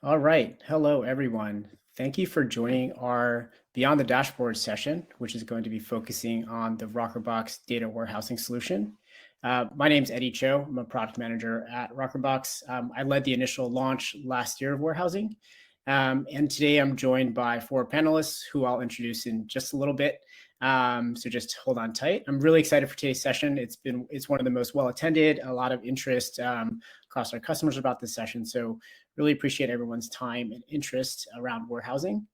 All right. Hello, everyone. Thank you for joining our Beyond the Dashboard session, which is going to be focusing on the Rockerbox data warehousing solution. My name is Eddie Cho. I'm a product manager at Rockerbox. I led the initial launch last year of warehousing. And today I'm joined by 4 panelists who I'll introduce in just a little bit. So just hold on tight. I'm really excited for today's session. It's one of the most well attended, a lot of interest across our customers about this session. So really appreciate everyone's time and interest around warehousing.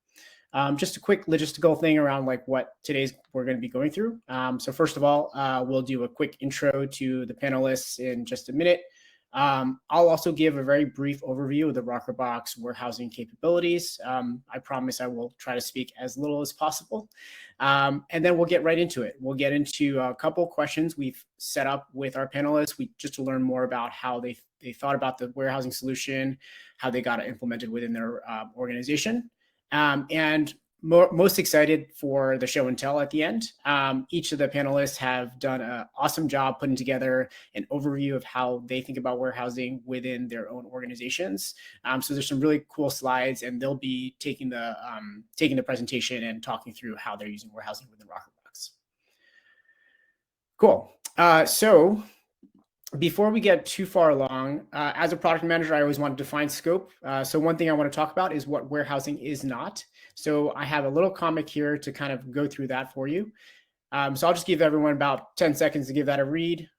Just a quick logistical thing around like what we're going to be going through. So first of all, we'll do a quick intro to the panelists in just a minute. I'll also give a very brief overview of the Rockerbox warehousing capabilities. I promise I will try to speak as little as possible. And then we'll get right into it. We'll get into a couple questions we've set up with our panelists just to learn more about how they thought about the warehousing solution, how they got it implemented within their organization. And most excited for the show and tell at the end. Each of the panelists have done an awesome job putting together an overview of how they think about warehousing within their own organizations. So there's some really cool slides, and they'll be taking the presentation and talking through how they're using warehousing within Rockerbox. Cool. So before we get too far along, as a product manager, I always want to define scope. So one thing I want to talk about is what warehousing is not. So I have a little comic here to kind of go through that for you. So I'll just give everyone about 10 seconds to give that a read.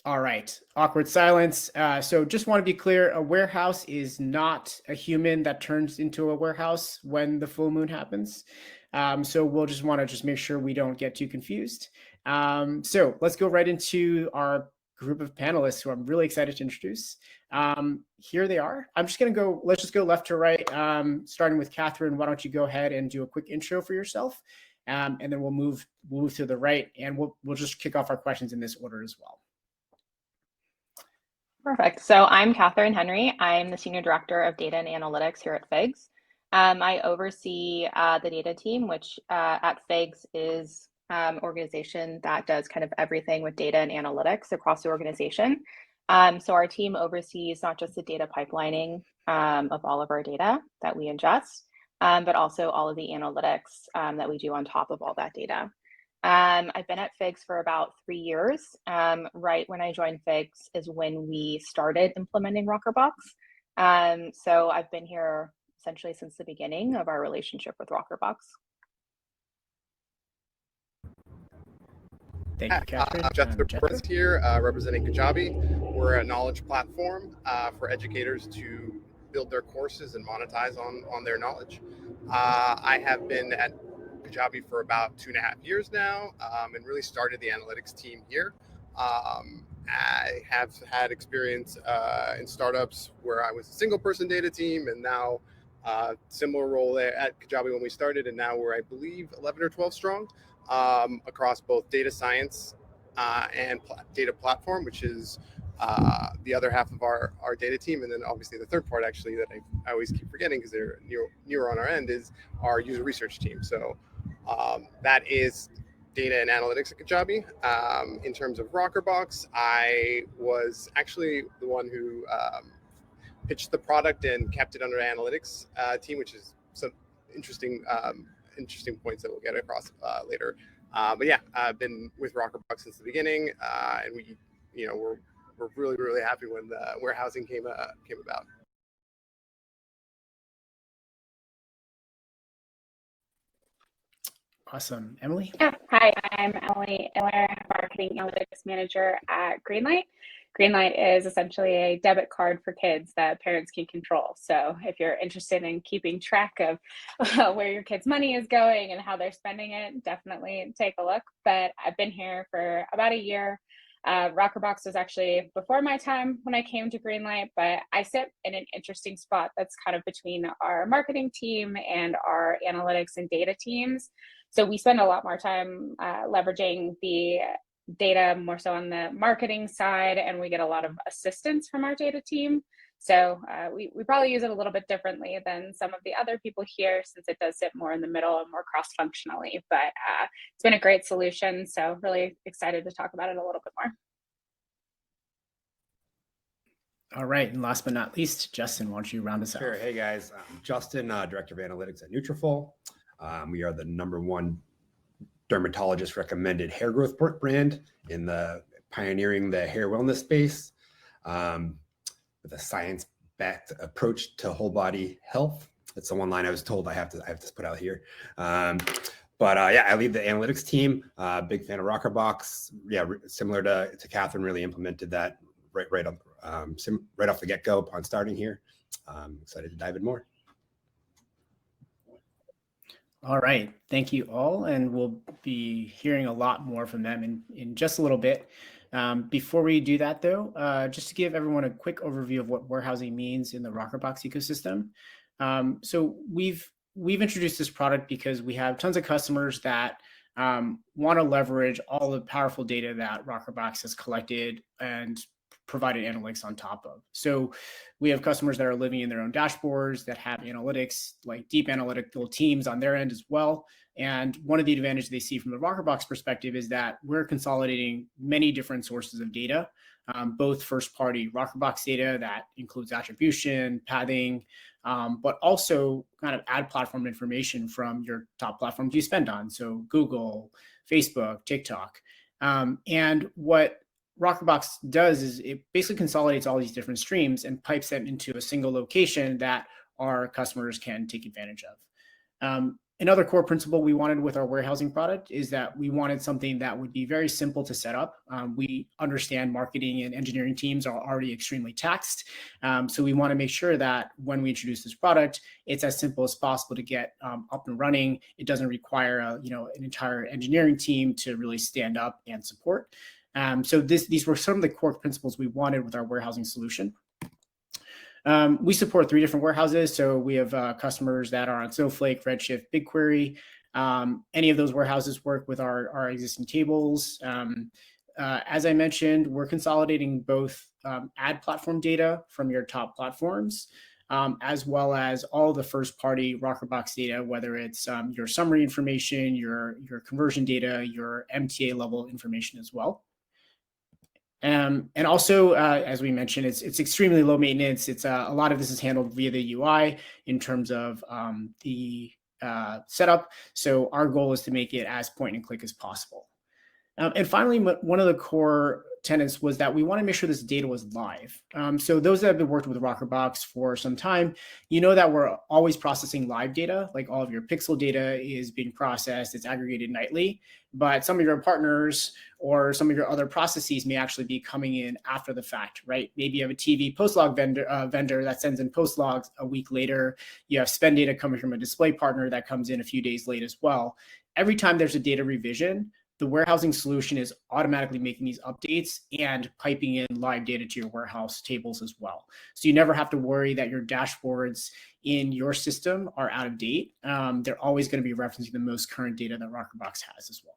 All right, awkward silence. So just want to be clear, a warehouse is not a human that turns into a warehouse when the full moon happens. So we'll just want to make sure we don't get too confused. So let's go right into our group of panelists who I'm really excited to introduce. Here they are. I'm just going to go, let's just go left to right, starting with Catherine. Why don't you go ahead and do a quick intro for yourself? And then we'll move to the right, and we'll just kick off our questions in this order as well. Perfect. So I'm Catherine Henry. I'm the Senior Director of Data and Analytics here at FIGS. I oversee the data team, which at FIGS is an organization that does kind of everything with data and analytics across the organization. So our team oversees not just the data pipelining of all of our data that we ingest, but also all of the analytics that we do on top of all that data. I've been at FIGS for about 3 years. Right when I joined FIGS is when we started implementing Rockerbox. So I've been here essentially since the beginning of our relationship with Rockerbox. Thank you, Catherine. Jeff Perez here, representing Kajabi. We're a knowledge platform for educators to build their courses and monetize on their knowledge. I have been at Kajabi for about 2.5 years now, and really started the analytics team here. I have had experience in startups where I was a single person data team, and now similar role at Kajabi when we started, and now we're, I believe, 11 or 12 strong across both data science and data platform, which is the other half of our data team. And then obviously the third part, actually, that I always keep forgetting because they're newer on our end, is our user research team. So that is data and analytics at Kajabi. In terms of Rockerbox, I was actually the one who pitched the product and kept it under analytics team, which is some interesting points that we'll get across later. But yeah, I've been with Rockerbox since the beginning, and we're really happy when the warehousing came about. Awesome. Emily? Yeah. Hi, I'm Emily Iller, Marketing Analytics Manager at Greenlight. Greenlight is essentially a debit card for kids that parents can control. So if you're interested in keeping track of where your kid's money is going and how they're spending it, definitely take a look. But I've been here for about a year. Rockerbox was actually before my time when I came to Greenlight, but I sit in an interesting spot that's kind of between our marketing team and our analytics and data teams. So we spend a lot more time leveraging the data more so on the marketing side, and we get a lot of assistance from our data team. So we probably use it a little bit differently than some of the other people here, since it does sit more in the middle and more cross-functionally, but it's been a great solution. So really excited to talk about it a little bit more. All right, and last but not least, Justin, why don't you round us out? Sure. Hey guys, I'm Justin, Director of Analytics at Nutrafol. We are the #1 dermatologist recommended hair growth brand in the pioneering the hair wellness space with a science-backed approach to whole body health. That's the one line I was told I have to put out here. Yeah, I lead the analytics team. Big fan of Rockerbox. Yeah, similar to Catherine, really implemented that right off the get-go upon starting here. Excited to dive in more. All right, thank you all, and we'll be hearing a lot more from them in just a little bit. Before we do that though, just to give everyone a quick overview of what warehousing means in the Rockerbox ecosystem. So we've introduced this product because we have tons of customers that want to leverage all the powerful data that Rockerbox has collected and provided analytics on top of. So we have customers that are living in their own dashboards that have analytics, like deep analytical teams on their end as well. And one of the advantages they see from the Rockerbox perspective is that we're consolidating many different sources of data, both first-party Rockerbox data that includes attribution, pathing, but also kind of ad platform information from your top platforms you spend on. So Google, Facebook, TikTok. And what Rockerbox does is it basically consolidates all these different streams and pipes them into a single location that our customers can take advantage of. Another core principle we wanted with our warehousing product is that we wanted something that would be very simple to set up. We understand marketing and engineering teams are already extremely taxed. So we want to make sure that when we introduce this product, it's as simple as possible to get up and running. It doesn't require an entire engineering team to really stand up and support. So these were some of the core principles we wanted with our warehousing solution. We support 3 different warehouses. So we have customers that are on Snowflake, Redshift, BigQuery. Any of those warehouses work with our existing tables. As I mentioned, we're consolidating both ad platform data from your top platforms, as well as all the first-party Rockerbox data, whether it's your summary information, your conversion data, your MTA level information as well. And also, as we mentioned, it's extremely low maintenance. It's a lot of this is handled via the UI in terms of the setup. So our goal is to make it as point and click as possible. And finally, one of the core tenets was that we want to make sure this data was live. So those that have been working with Rockerbox for some time, you know that we're always processing live data, like all of your pixel data is being processed, it's aggregated nightly, but some of your partners or some of your other processes may actually be coming in after the fact, right? Maybe you have a TV post log vendor that sends in post logs a week later. You have spend data coming from a display partner that comes in a few days late as well. Every time there's a data revision, the warehousing solution is automatically making these updates and piping in live data to your warehouse tables as well. So you never have to worry that your dashboards in your system are out of date. They're always going to be referencing the most current data that Rockerbox has as well.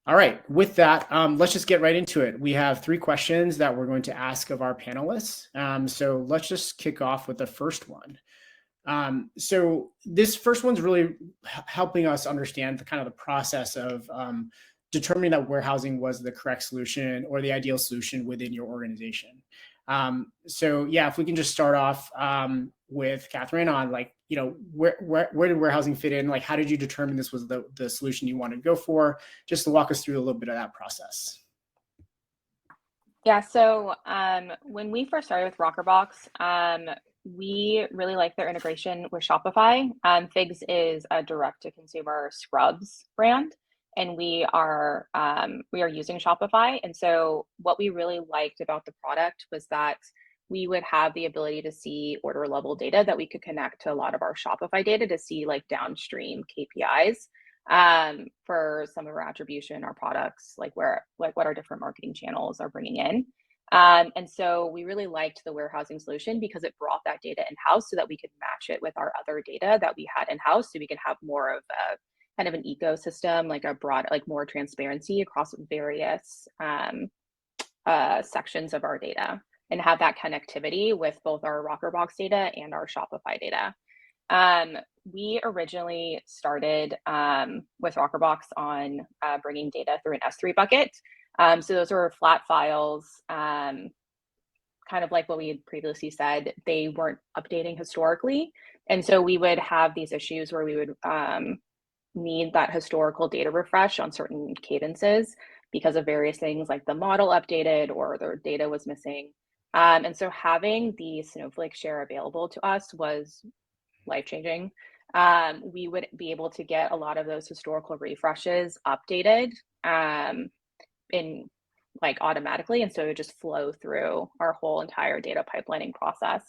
All right, with that, let's just get right into it. We have 3 questions that we're going to ask of our panelists. So let's just kick off with the first one. So this first one's really helping us understand the kind of the process of determining that warehousing was the correct solution or the ideal solution within your organization. So yeah, if we can just start off with Catherine on where did warehousing fit in? Like, how did you determine this was the solution you wanted to go for? Just to walk us through a little bit of that process. Yeah, so when we first started with Rockerbox, we really like their integration with Shopify. Figs is a direct-to-consumer scrubs brand, and we are using Shopify. And so what we really liked about the product was that we would have the ability to see order level data that we could connect to a lot of our Shopify data to see like downstream KPIs for some of our attribution, our products, like what our different marketing channels are bringing in. And so we really liked the warehousing solution because it brought that data in-house so that we could match it with our other data that we had in-house, so we could have more of a kind of an ecosystem, like a broad, like more transparency across various sections of our data. and have that connectivity with both our Rockerbox data and our Shopify data. We originally started with Rockerbox on bringing data through an S3 bucket. So those were flat files, kind of like what we had previously said, they weren't updating historically. And so we would have these issues where we would need that historical data refresh on certain cadences because of various things like the model updated or the data was missing. And so having the Snowflake share available to us was life-changing. We would be able to get a lot of those historical refreshes updated in like automatically, and so it would just flow through our whole entire data pipelining process.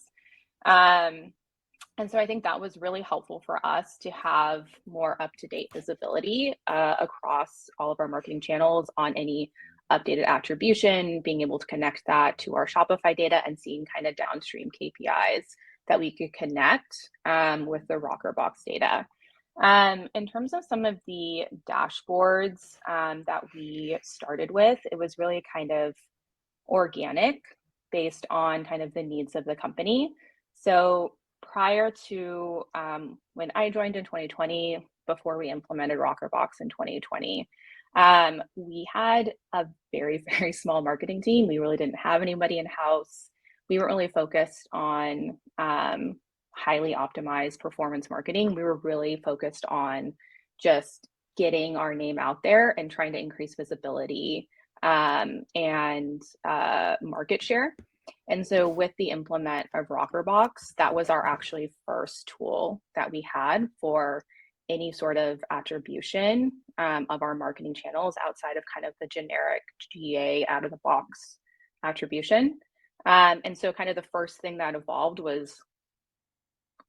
And so I think that was really helpful for us to have more up-to-date visibility across all of our marketing channels on any updated attribution, being able to connect that to our Shopify data and seeing kind of downstream KPIs that we could connect with the Rockerbox data. In terms of some of the dashboards that we started with, it was really kind of organic based on kind of the needs of the company. So prior to when I joined in 2020, before we implemented Rockerbox in 2020, we had a very, very small marketing team. We really didn't have anybody in-house. We weren't really focused on highly optimized performance marketing. We were really focused on just getting our name out there and trying to increase visibility and market share. And so with the implement of Rockerbox, that was our actually first tool that we had for any sort of attribution of our marketing channels outside of kind of the generic GA out of the box attribution. And so kind of the first thing that evolved was,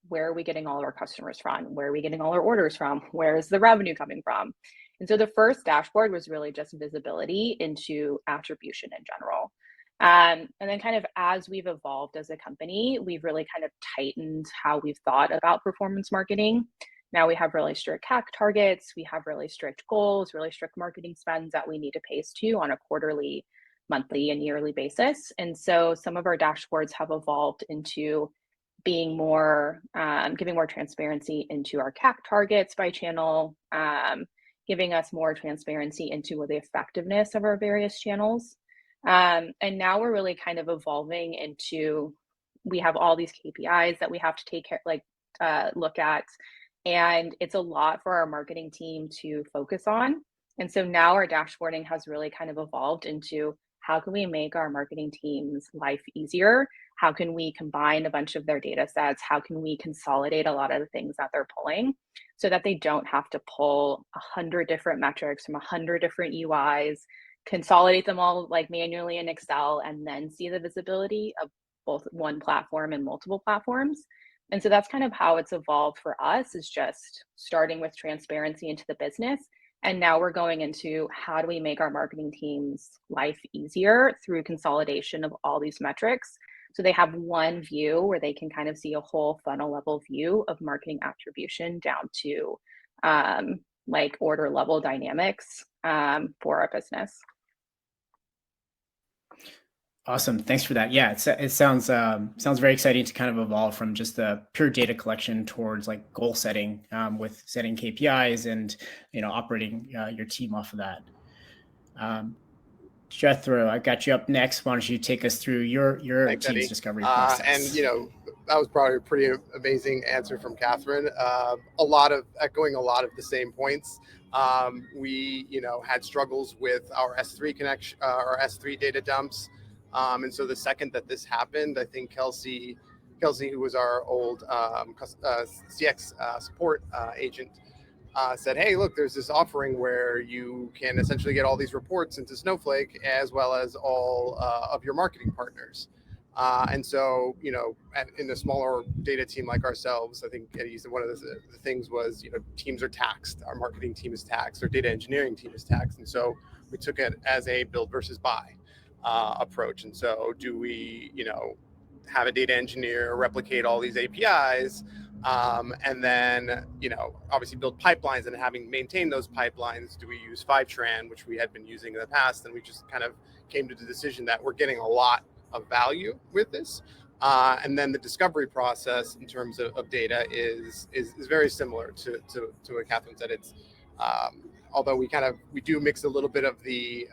where are we getting all of our customers from? Where are we getting all our orders from? Where is the revenue coming from? And so the first dashboard was really just visibility into attribution in general. And then kind of as we've evolved as a company, we've really kind of tightened how we've thought about performance marketing. Now we have really strict CAC targets. We have really strict goals, really strict marketing spends that we need to pace to on a quarterly, monthly, and yearly basis. And so some of our dashboards have evolved into being more, giving more transparency into our CAC targets by channel, giving us more transparency into the effectiveness of our various channels. And now we're really kind of evolving into, we have all these KPIs that we have to take care, look at, and it's a lot for our marketing team to focus on. And so now our dashboarding has really kind of evolved into, how can we make our marketing team's life easier? How can we combine a bunch of their data sets? How can we consolidate a lot of the things that they're pulling so that they don't have to pull 100 different metrics from 100 different UIs, consolidate them all like manually in Excel, and then see the visibility of both one platform and multiple platforms. And so that's kind of how it's evolved for us, is just starting with transparency into the business. And now we're going into, how do we make our marketing team's life easier through consolidation of all these metrics, so they have one view where they can kind of see a whole funnel level view of marketing attribution down to like order level dynamics for our business. Awesome. Thanks for that. Yeah, it sounds very exciting to kind of evolve from just the pure data collection towards like goal setting with setting KPIs and, you know, operating your team off of that. Jethro, I got you up next. Why don't you take us through your Thanks, team's Eddie. discovery process? And, you know, that was probably a pretty amazing answer from Catherine. Echoing a lot of the same points. We, you know, had struggles with our S3 connection, our S3 data dumps. And so the second that this happened, I think Kelsey, who was our old CX support agent, said, hey, look, there's this offering where you can essentially get all these reports into Snowflake as well as all of your marketing partners. And so, you know, in a smaller data team like ourselves, I think Eddie said one of the things was, you know, teams are taxed. Our marketing team is taxed. Our data engineering team is taxed. And so we took it as a build versus buy approach. And so do we, you know, have a data engineer replicate all these APIs and then, you know, obviously build pipelines, and having maintained those pipelines, do we use FiveTran, which we had been using in the past? And we just kind of came to the decision that we're getting a lot of value with this. And then the discovery process in terms of data is very similar to what Catherine said. It's although we do mix a little bit of the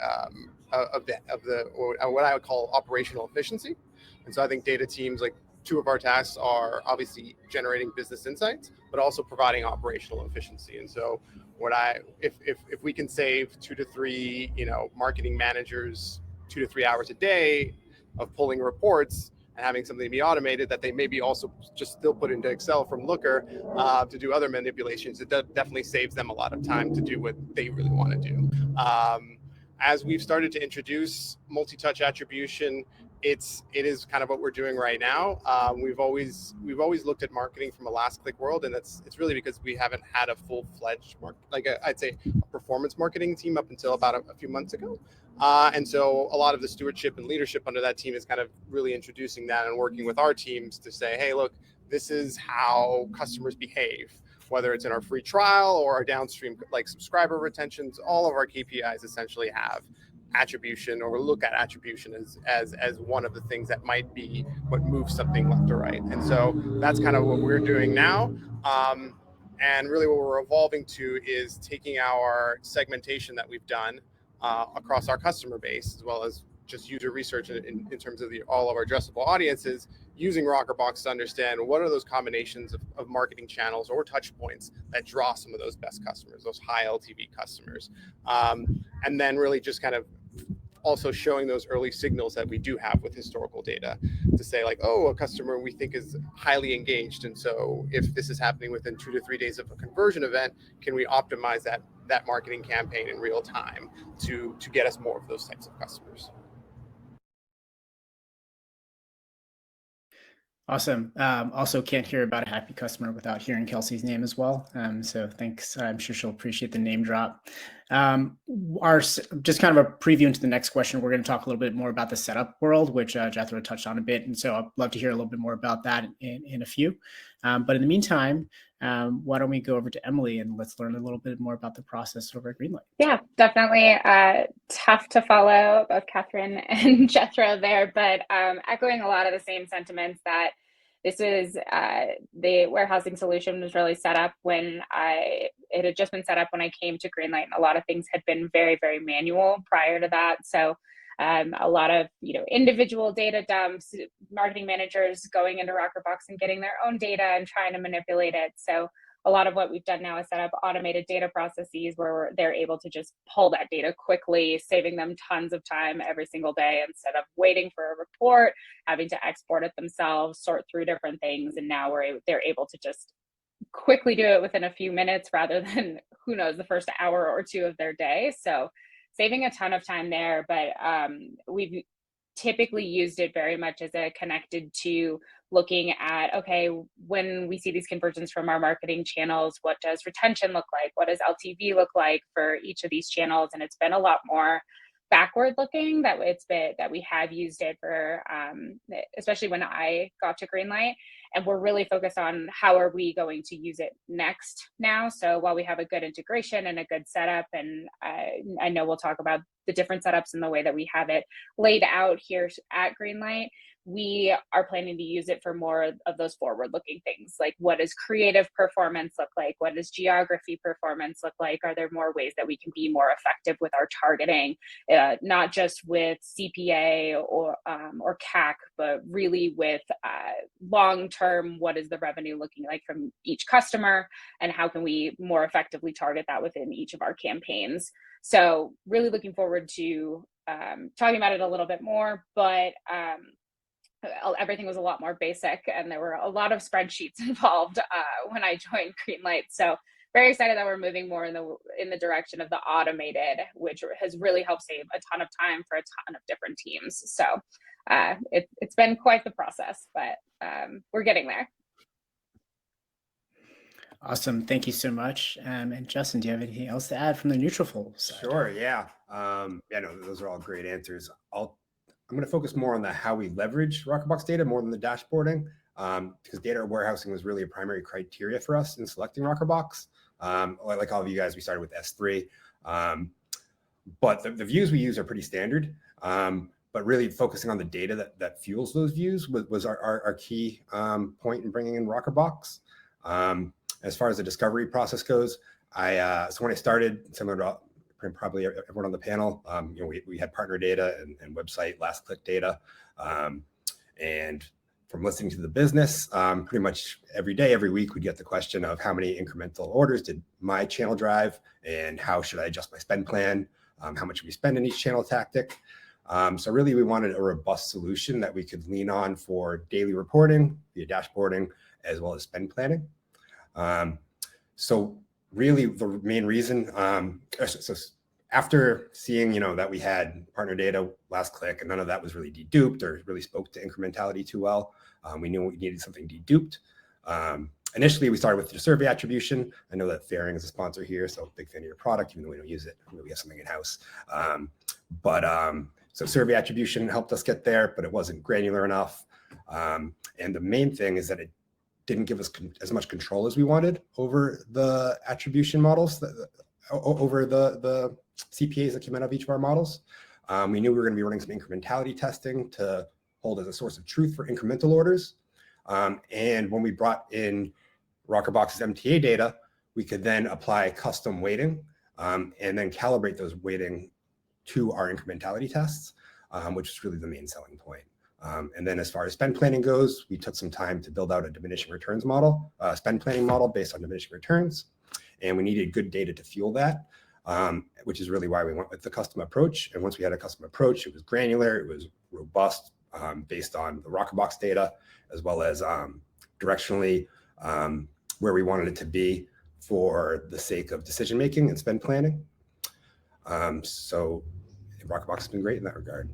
what I would call operational efficiency. And so I think data teams, like, two of our tasks are obviously generating business insights, but also providing operational efficiency. And so if we can save 2 to 3, marketing managers 2 to 3 hours a day of pulling reports and having something be automated that they maybe also just still put into Excel from Looker to do other manipulations, it definitely saves them a lot of time to do what they really want to do. As we've started to introduce multi-touch attribution, it is kind of what we're doing right now. We've always looked at marketing from a last click world, and it's really because we haven't had a full-fledged I'd say a performance marketing team up until about a few months ago. And so a lot of the stewardship and leadership under that team is kind of really introducing that and working with our teams to say, hey, look, this is how customers behave, whether it's in our free trial or our downstream like subscriber retentions. All of our KPIs essentially have attribution, or look at attribution as one of the things that might be what moves something left or right. And so that's kind of what we're doing now. And really what we're evolving to is taking our segmentation that we've done across our customer base, as well as just user research in terms of all of our addressable audiences, using Rockerbox to understand what are those combinations of marketing channels or touch points that draw some of those best customers, those high LTV customers. And then really just kind of also showing those early signals that we do have with historical data to say, like, oh, a customer we think is highly engaged. And so if this is happening within 2 to 3 days of a conversion event, can we optimize that marketing campaign in real time to get us more of those types of customers? Awesome. Also can't hear about a happy customer without hearing Kelsey's name as well. So thanks. I'm sure she'll appreciate the name drop. Just kind of a preview into the next question. We're going to talk a little bit more about the setup world, which Jethro touched on a bit. And so I'd love to hear a little bit more about that in a few. But in the meantime, why don't we go over to Emily and let's learn a little bit more about the process over at Greenlight. Yeah, definitely tough to follow both Catherine and Jethro there, but echoing a lot of the same sentiments that this was the warehousing solution was really set up when it had just been set up when I came to Greenlight, and a lot of things had been very, very manual prior to that. So a lot of individual data dumps, marketing managers going into Rockerbox and getting their own data and trying to manipulate it. So a lot of what we've done now is set up automated data processes where they're able to just pull that data quickly, saving them tons of time every single day instead of waiting for a report, having to export it themselves, sort through different things. And now they're able to just quickly do it within a few minutes rather than, who knows, the first hour or two of their day. So saving a ton of time there, but we've typically used it very much as a connected to looking at, okay, when we see these conversions from our marketing channels, what does retention look like? What does LTV look like for each of these channels? And it's been a lot more backward looking that we have used it for, especially when I got to Greenlight. And we're really focused on how are we going to use it next now. So while we have a good integration and a good setup, and I know we'll talk about the different setups and the way that we have it laid out here at Greenlight, we are planning to use it for more of those forward-looking things, like what does creative performance look like? What does geography performance look like? Are there more ways that we can be more effective with our targeting, not just with CPA or CAC, but really with long-term, what is the revenue looking like from each customer, and how can we more effectively target that within each of our campaigns? So really looking forward to talking about it a little bit more, but everything was a lot more basic, and there were a lot of spreadsheets involved when I joined Greenlight. So very excited that we're moving more in the direction of the automated, which has really helped save a ton of time for a ton of different teams. So it's been quite the process, but we're getting there. Awesome. Thank you so much. And Justin, do you have anything else to add from the Nutrafol side? Sure. Yeah. No, those are all great answers. I'm going to focus more on how we leverage Rockerbox data more than the dashboarding, because data warehousing was really a primary criteria for us in selecting Rockerbox. Like all of you guys, we started with S3, but the views we use are pretty standard. but really focusing on the data that fuels those views was our key point in bringing in Rockerbox. As far as the discovery process goes, so when I started, similar to probably everyone on the panel, we had partner data and website last click data, and from listening to the business, pretty much every day, every week, we'd get the question of how many incremental orders did my channel drive, and how should I adjust my spend plan? How much should we spend in each channel tactic? So really, we wanted a robust solution that we could lean on for daily reporting, via dashboarding, as well as spend planning. So really, the main reason, so after seeing, that we had partner data last click and none of that was really deduped or really spoke to incrementality too well, we knew we needed something deduped. Initially, we started with the survey attribution. I know that Fairing is a sponsor here, so big fan of your product, even though we don't use it. We have something in-house. So survey attribution helped us get there, but it wasn't granular enough. And the main thing is that it didn't give us as much control as we wanted over the attribution models, over the CPAs that came out of each of our models. We knew we were going to be running some incrementality testing to hold as a source of truth for incremental orders. And when we brought in Rockerbox's MTA data, we could then apply custom weighting and then calibrate those weighting to our incrementality tests, which is really the main selling point. And then as far as spend planning goes, we took some time to build out a diminishing returns model, spend planning model based on diminishing returns. And we needed good data to fuel that, which is really why we went with the custom approach. And once we had a custom approach, it was granular, it was robust, based on the Rockerbox data, as well as directionally where we wanted it to be for the sake of decision-making and spend planning. So Rockerbox has been great in that regard.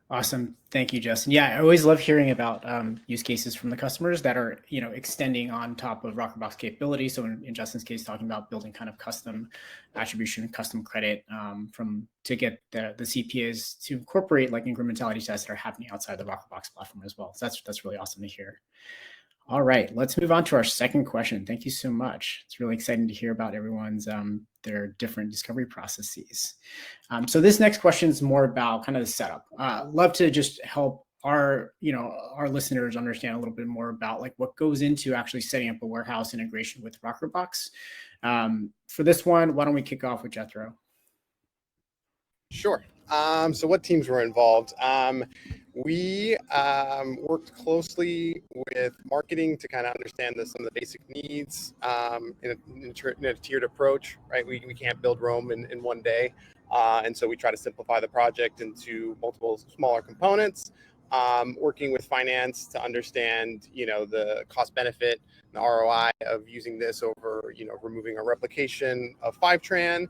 Awesome. Thank you, Justin. Yeah, I always love hearing about use cases from the customers that are, extending on top of Rockerbox capability. So in Justin's case, talking about building kind of custom attribution, custom credit to get the CPAs to incorporate like incrementality tests that are happening outside the Rockerbox platform as well. So that's really awesome to hear. All right, let's move on to our second question. Thank you so much. It's really exciting to hear about everyone's their different discovery processes. So this next question is more about kind of the setup. Love to just help our listeners understand a little bit more about like what goes into actually setting up a warehouse integration with Rockerbox. For this one, why don't we kick off with Jethro? Sure. So what teams were involved? We worked closely with marketing to kind of understand some of the basic needs in a tiered approach, right? We can't build Rome in one day. And so we try to simplify the project into multiple smaller components, working with finance to understand, the cost benefit and the ROI of using this over, removing a replication of FiveTran.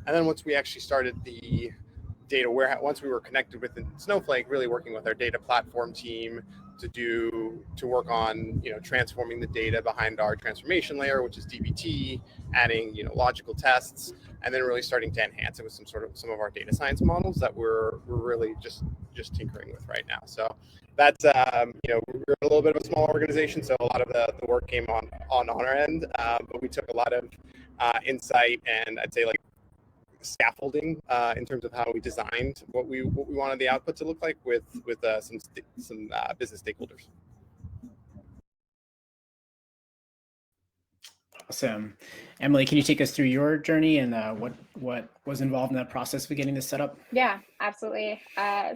And then once we actually started the data warehouse, once we were connected with Snowflake, really working with our data platform team to work on, transforming the data behind our transformation layer, which is DBT, adding, logical tests, and then really starting to enhance it with some of our data science models that we're really just tinkering with right now. So that's, we're a little bit of a small organization, so a lot of the work came on our end, but we took a lot of insight and I'd say like scaffolding in terms of how we designed what we wanted the output to look like with some business stakeholders. Awesome. Emily, can you take us through your journey and what was involved in that process of getting this set up? Yeah, absolutely.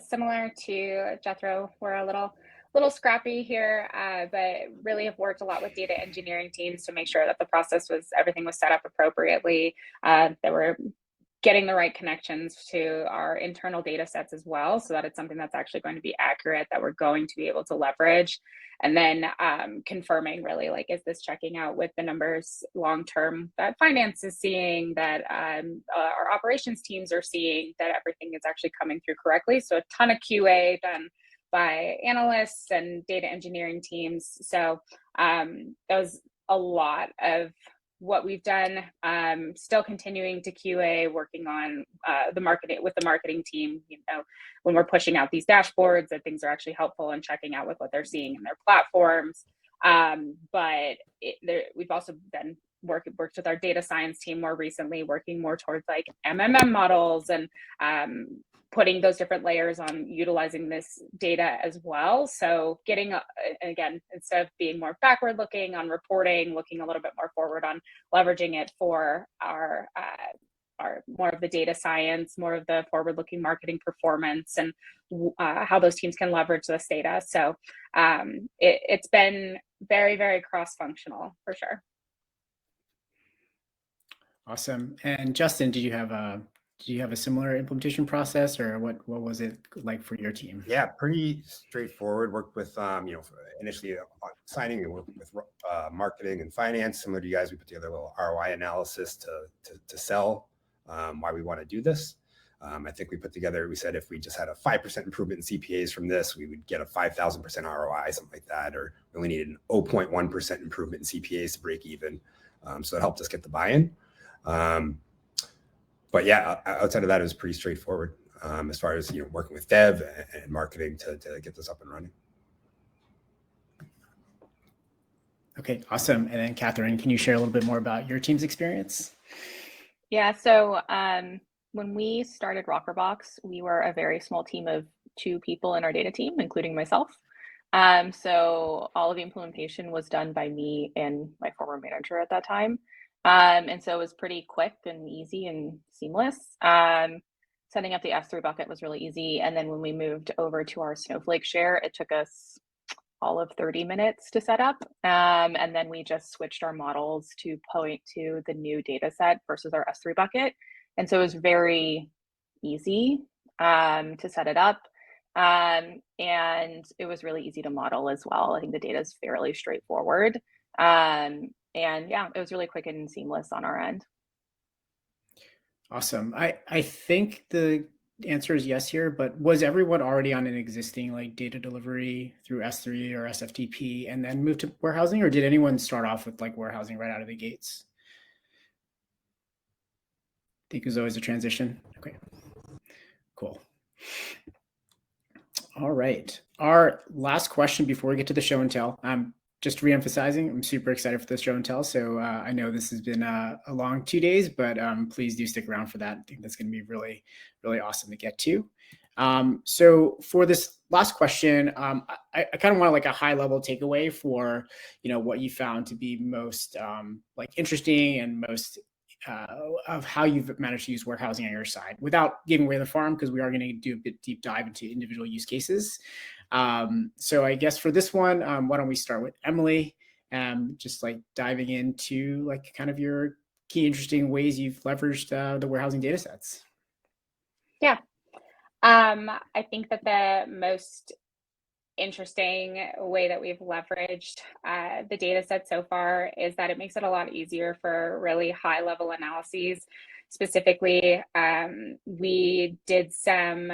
Similar to Jethro, we're a little scrappy here, but really have worked a lot with data engineering teams to make sure that everything was set up appropriately, that we're getting the right connections to our internal data sets as well, so that it's something that's actually going to be accurate, that we're going to be able to leverage. And then confirming really, like, is this checking out with the numbers long-term that finance is seeing, that our operations teams are seeing, that everything is actually coming through correctly. So a ton of QA done by analysts and data engineering teams. So that was a lot of what we've done. Still continuing to QA, working on the marketing team, when we're pushing out these dashboards, that things are actually helpful and checking out with what they're seeing in their platforms. But we've also then worked with our data science team more recently, working more towards like MMM models and putting those different layers on utilizing this data as well. So getting, again, instead of being more backward looking on reporting, looking a little bit more forward on leveraging it for our more of the data science, more of the forward looking marketing performance, and how those teams can leverage this data. So it's been very, very cross-functional for sure. Awesome. And Justin, did you have a similar implementation process, or what was it like for your team? Yeah, pretty straightforward. Worked with initially signing, we worked with marketing and finance. Similar to you guys, we put together a little ROI analysis to sell why we want to do this. I think we put together, we said if we just had a 5% improvement in CPAs from this, we would get a 5,000% ROI, something like that, or we only needed an 0.1% improvement in CPAs to break even. So it helped us get the buy-in. But yeah, outside of that, it was pretty straightforward as far as working with dev and marketing to get this up and running. Okay, awesome. And then Catherine, can you share a little bit more about your team's experience? Yeah, so when we started Rockerbox, we were a very small team of 2 people in our data team, including myself. So all of the implementation was done by me and my former manager at that time. And so it was pretty quick and easy and seamless. Setting up the S3 bucket was really easy. And then when we moved over to our Snowflake share, it took us all of 30 minutes to set up. And then we just switched our models to point to the new data set versus our S3 bucket. And so it was very easy to set it up. And it was really easy to model as well. I think the data is fairly straightforward. And yeah, it was really quick and seamless on our end. Awesome. I think the answer is yes here, but was everyone already on an existing like data delivery through S3 or SFTP and then move to warehousing, or did anyone start off with like warehousing right out of the gates? I think it was always a transition. Okay, cool. All right. Our last question before we get to the show and tell. Just re-emphasizing, I'm super excited for this show and tell. So I know this has been a long 2 days, but please do stick around for that. I think that's going to be really, really awesome to get to. So for this last question, I kind of want like a high level takeaway for, what you found to be most like interesting and most of how you've managed to use warehousing on your side without giving away the farm, because we are going to do a bit deep dive into individual use cases. So I guess for this one, why don't we start with Emily, just like diving into like kind of your key interesting ways you've leveraged the warehousing data sets. Yeah. I think that the most interesting way that we've leveraged the data set so far is that it makes it a lot easier for really high level analyses. Specifically, we did some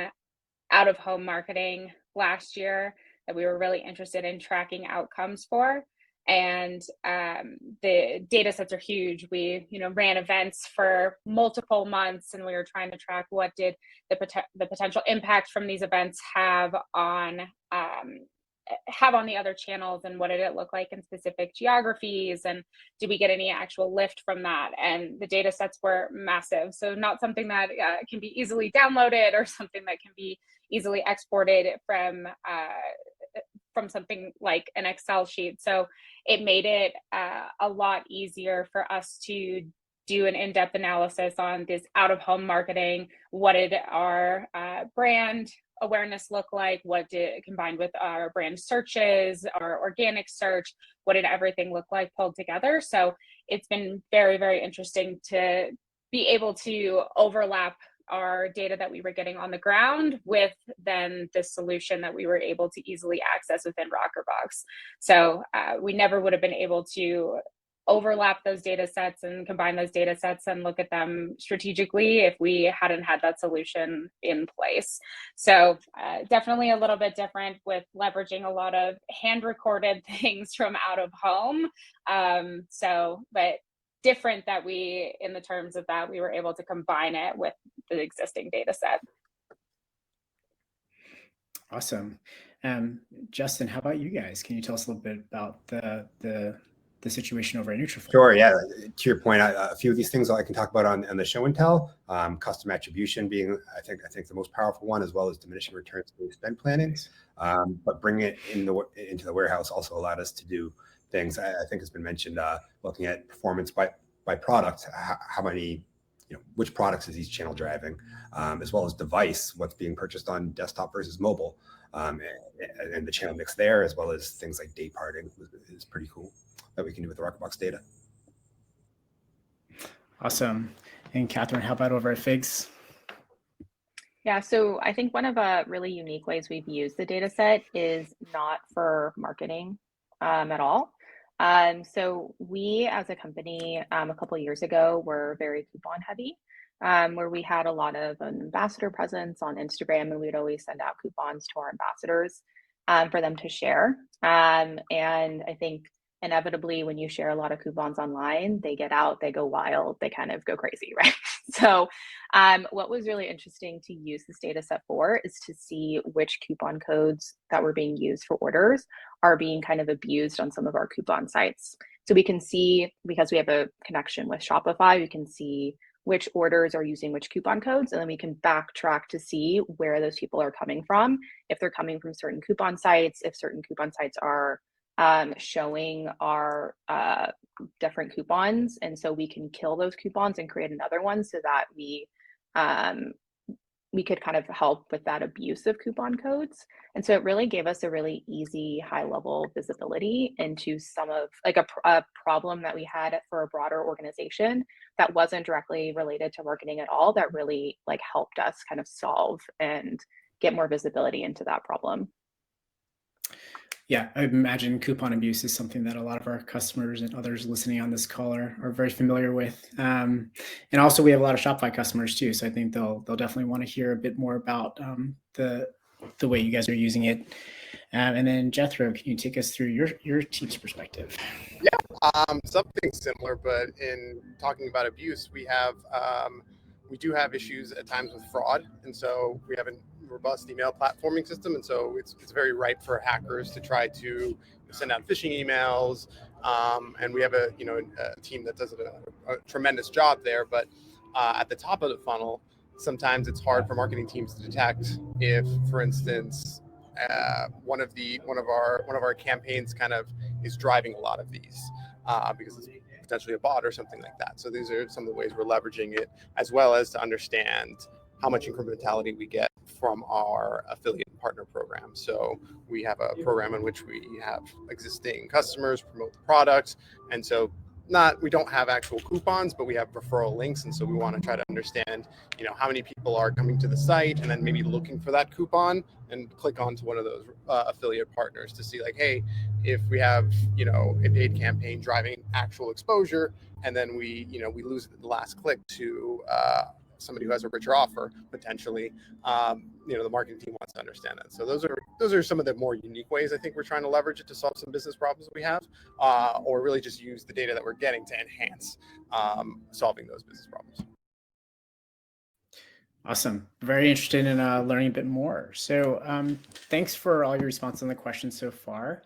out of home marketing last year that we were really interested in tracking outcomes for. And the data sets are huge. We, ran events for multiple months, and we were trying to track what did the potential impact from these events have on the other channels, and what did it look like in specific geographies, and did we get any actual lift from that? And the data sets were massive, so not something that can be easily downloaded or something that can be easily exported from something like an Excel sheet. So it made it a lot easier for us to do an in-depth analysis on this out-of-home marketing. What did our brand awareness look like? What did, combined with our brand searches, our organic search, what did everything look like pulled together? So it's been very, very interesting to be able to overlap our data that we were getting on the ground with then the solution that we were able to easily access within Rockerbox. So we never would have been able to overlap those data sets and combine those data sets and look at them strategically if we hadn't had that solution in place. So definitely a little bit different with leveraging a lot of hand recorded things from out of home. But different that we, in the terms of that, we were able to combine it with the existing data set. Awesome. Justin, how about you guys? Can you tell us a little bit about the situation over at Nutrafol? Sure. Yeah. To your point, a few of these things I can talk about on the show and tell. Custom attribution being, I think the most powerful one, as well as diminishing returns based spend planning. Nice. But bringing it into the warehouse also allowed us to do things I think has been mentioned. Looking at performance by product, how many, which products is each channel driving, as well as device, what's being purchased on desktop versus mobile, and the channel mix there, as well as things like day parting is pretty cool that we can do with the Rockerbox data. Awesome. And Catherine, how about over at Figs? Yeah, so I think one of the really unique ways we've used the data set is not for marketing at all. So we as a company a couple of years ago were very coupon heavy, where we had a lot of ambassador presence on Instagram, and we'd always send out coupons to our ambassadors for them to share. And I think inevitably when you share a lot of coupons online, they get out, they go wild, they kind of go crazy, right? So what was really interesting to use this data set for is to see which coupon codes that were being used for orders are being kind of abused on some of our coupon sites. So we can see, because we have a connection with Shopify, we can see which orders are using which coupon codes, and then we can backtrack to see where those people are coming from, if they're coming from certain coupon sites, if certain coupon sites are showing our different coupons. And so we can kill those coupons and create another one so that we could kind of help with that abuse of coupon codes. And so it really gave us a really easy high level visibility into some of like a problem that we had for a broader organization that wasn't directly related to marketing at all, that really like helped us kind of solve and get more visibility into that problem. Yeah, I imagine coupon abuse is something that a lot of our customers and others listening on this call are very familiar with. And also we have a lot of Shopify customers too. So I think they'll definitely want to hear a bit more about the way you guys are using it. And then Jethro, can you take us through your team's perspective? Yeah, something similar, but in talking about abuse, we do have issues at times with fraud. And so we have a robust email platforming system. And so it's very ripe for hackers to try to send out phishing emails. And we have a team that does a tremendous job there. But at the top of the funnel, sometimes it's hard for marketing teams to detect if, for instance, one of our campaigns kind of is driving a lot of these because it's potentially a bot or something like that. So these are some of the ways we're leveraging it, as well as to understand how much incrementality we get from our affiliate partner program. So we have a program in which we have existing customers promote the products, and so we don't have actual coupons, but we have referral links. And so we want to try to understand, how many people are coming to the site and then maybe looking for that coupon and click onto one of those affiliate partners to see like, hey, if we have, a paid campaign driving actual exposure, and then we lose the last click to somebody who has a richer offer potentially, the marketing team wants to understand that. So those are some of the more unique ways I think we're trying to leverage it to solve some business problems we have, or really just use the data that we're getting to enhance solving those business problems. Awesome. Very interested in learning a bit more. So thanks for all your responses on the questions so far.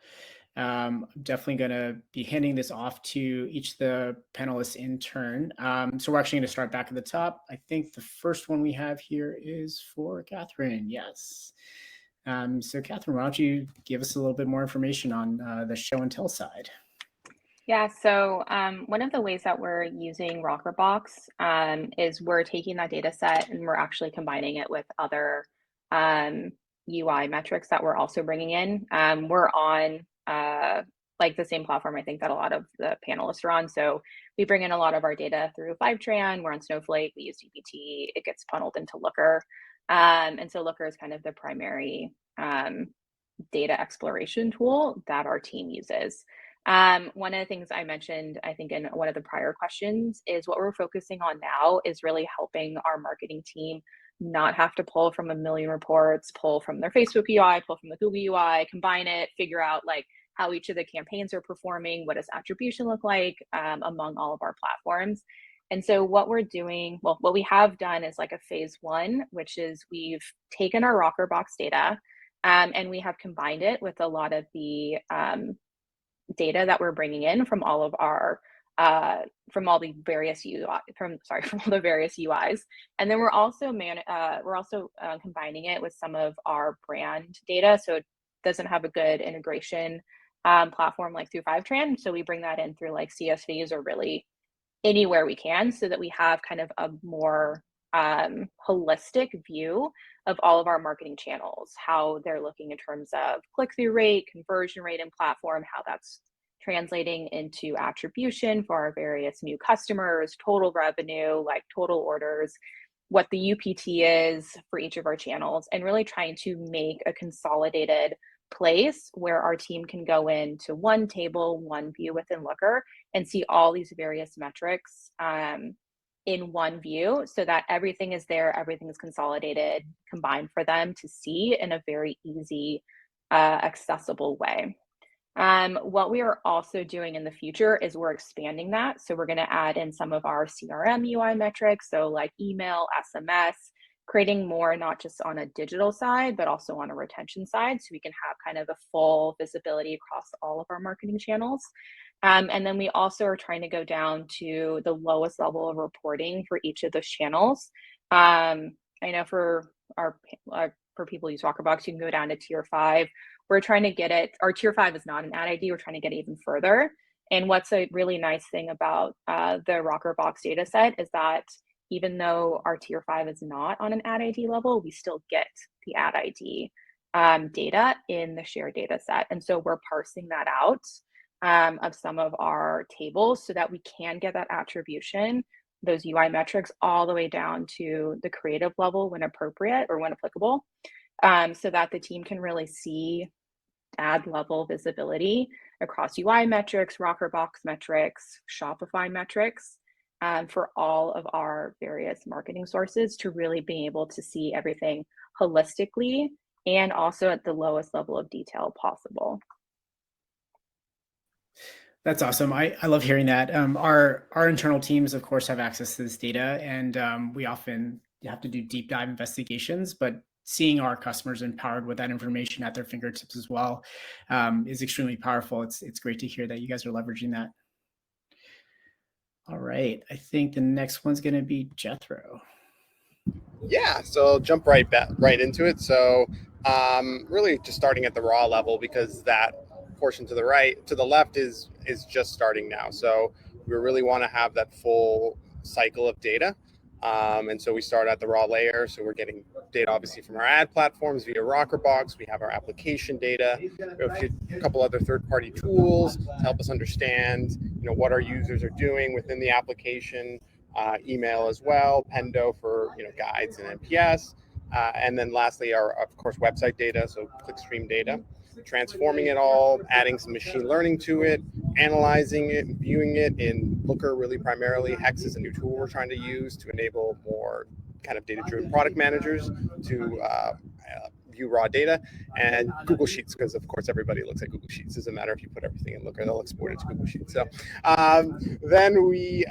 I'm definitely going to be handing this off to each of the panelists in turn. So we're actually going to start back at the top. I think the first one we have here is for Catherine. Yes. So Catherine, why don't you give us a little bit more information on the show and tell side? Yeah, so one of the ways that we're using Rockerbox is we're taking that data set and we're actually combining it with other UI metrics that we're also bringing in. We're on like the same platform I think that a lot of the panelists are on. So we bring in a lot of our data through FiveTran. We're on Snowflake. We use GPT. It gets funneled into Looker. And so Looker is kind of the primary data exploration tool that our team uses. One of the things I mentioned, I think in one of the prior questions, is what we're focusing on now is really helping our marketing team not have to pull from a million reports, pull from their Facebook UI, pull from the Google UI, combine it, figure out like how each of the campaigns are performing, what does attribution look like among all of our platforms. And so what we're doing, what we have done is like a phase one, which is we've taken our Rockerbox data And we have combined it with a lot of the data that we're bringing in from all of our from all the various UIs, and then we're also combining it with some of our brand data. So it doesn't have a good integration platform like through FiveTran, so we bring that in through like CSVs or really anywhere we can, so that we have kind of a more holistic view of all of our marketing channels, how they're looking in terms of click-through rate, conversion rate, and platform, how that's translating into attribution for our various new customers, total revenue, like total orders, what the UPT is for each of our channels, and really trying to make a consolidated place where our team can go into one table, one view within Looker, and see all these various metrics in one view, so that everything is there, everything is consolidated, combined for them to see in a very easy, accessible way. What we are also doing in the future is we're expanding that. So we're going to add in some of our CRM UI metrics, so like email, SMS, creating more not just on a digital side, but also on a retention side, so we can have kind of a full visibility across all of our marketing channels. And then we also are trying to go down to the lowest level of reporting for each of those channels. I know for people who use Rockerbox, you can go down to tier 5. We're trying to get it, our tier 5 is not an ad ID, we're trying to get it even further. And what's a really nice thing about the Rockerbox data set is that even though our tier 5 is not on an ad ID level, we still get the ad ID data in the shared data set. And so we're parsing that out of some of our tables so that we can get that attribution, those UI metrics, all the way down to the creative level when appropriate or when applicable, so that the team can really see ad level visibility across UI metrics, Rockerbox metrics, Shopify metrics, for all of our various marketing sources, to really be able to see everything holistically and also at the lowest level of detail possible. That's awesome. I love hearing that. Our internal teams, of course, have access to this data, and we often have to do deep dive investigations, but seeing our customers empowered with that information at their fingertips as well is extremely powerful. It's great to hear that you guys are leveraging that. All right, I think the next one's going to be Jethro. Yeah, so jump right into it. So really just starting at the raw level, because that portion to the left is just starting now. So we really want to have that full cycle of data. And so we start at the raw layer. So we're getting data obviously from our ad platforms via Rockerbox. We have our application data. We have a couple other third-party tools to help us understand, what our users are doing within the application. Email as well, Pendo for guides and NPS, and then lastly our, of course, website data, so clickstream data. Transforming it all, adding some machine learning to it, analyzing it, viewing it in Looker, really primarily. Hex is a new tool we're trying to use to enable more kind of data-driven product managers to view raw data, and Google Sheets, because of course everybody looks at Google Sheets. Doesn't matter if you put everything in Looker, they'll export it to Google Sheets. So then we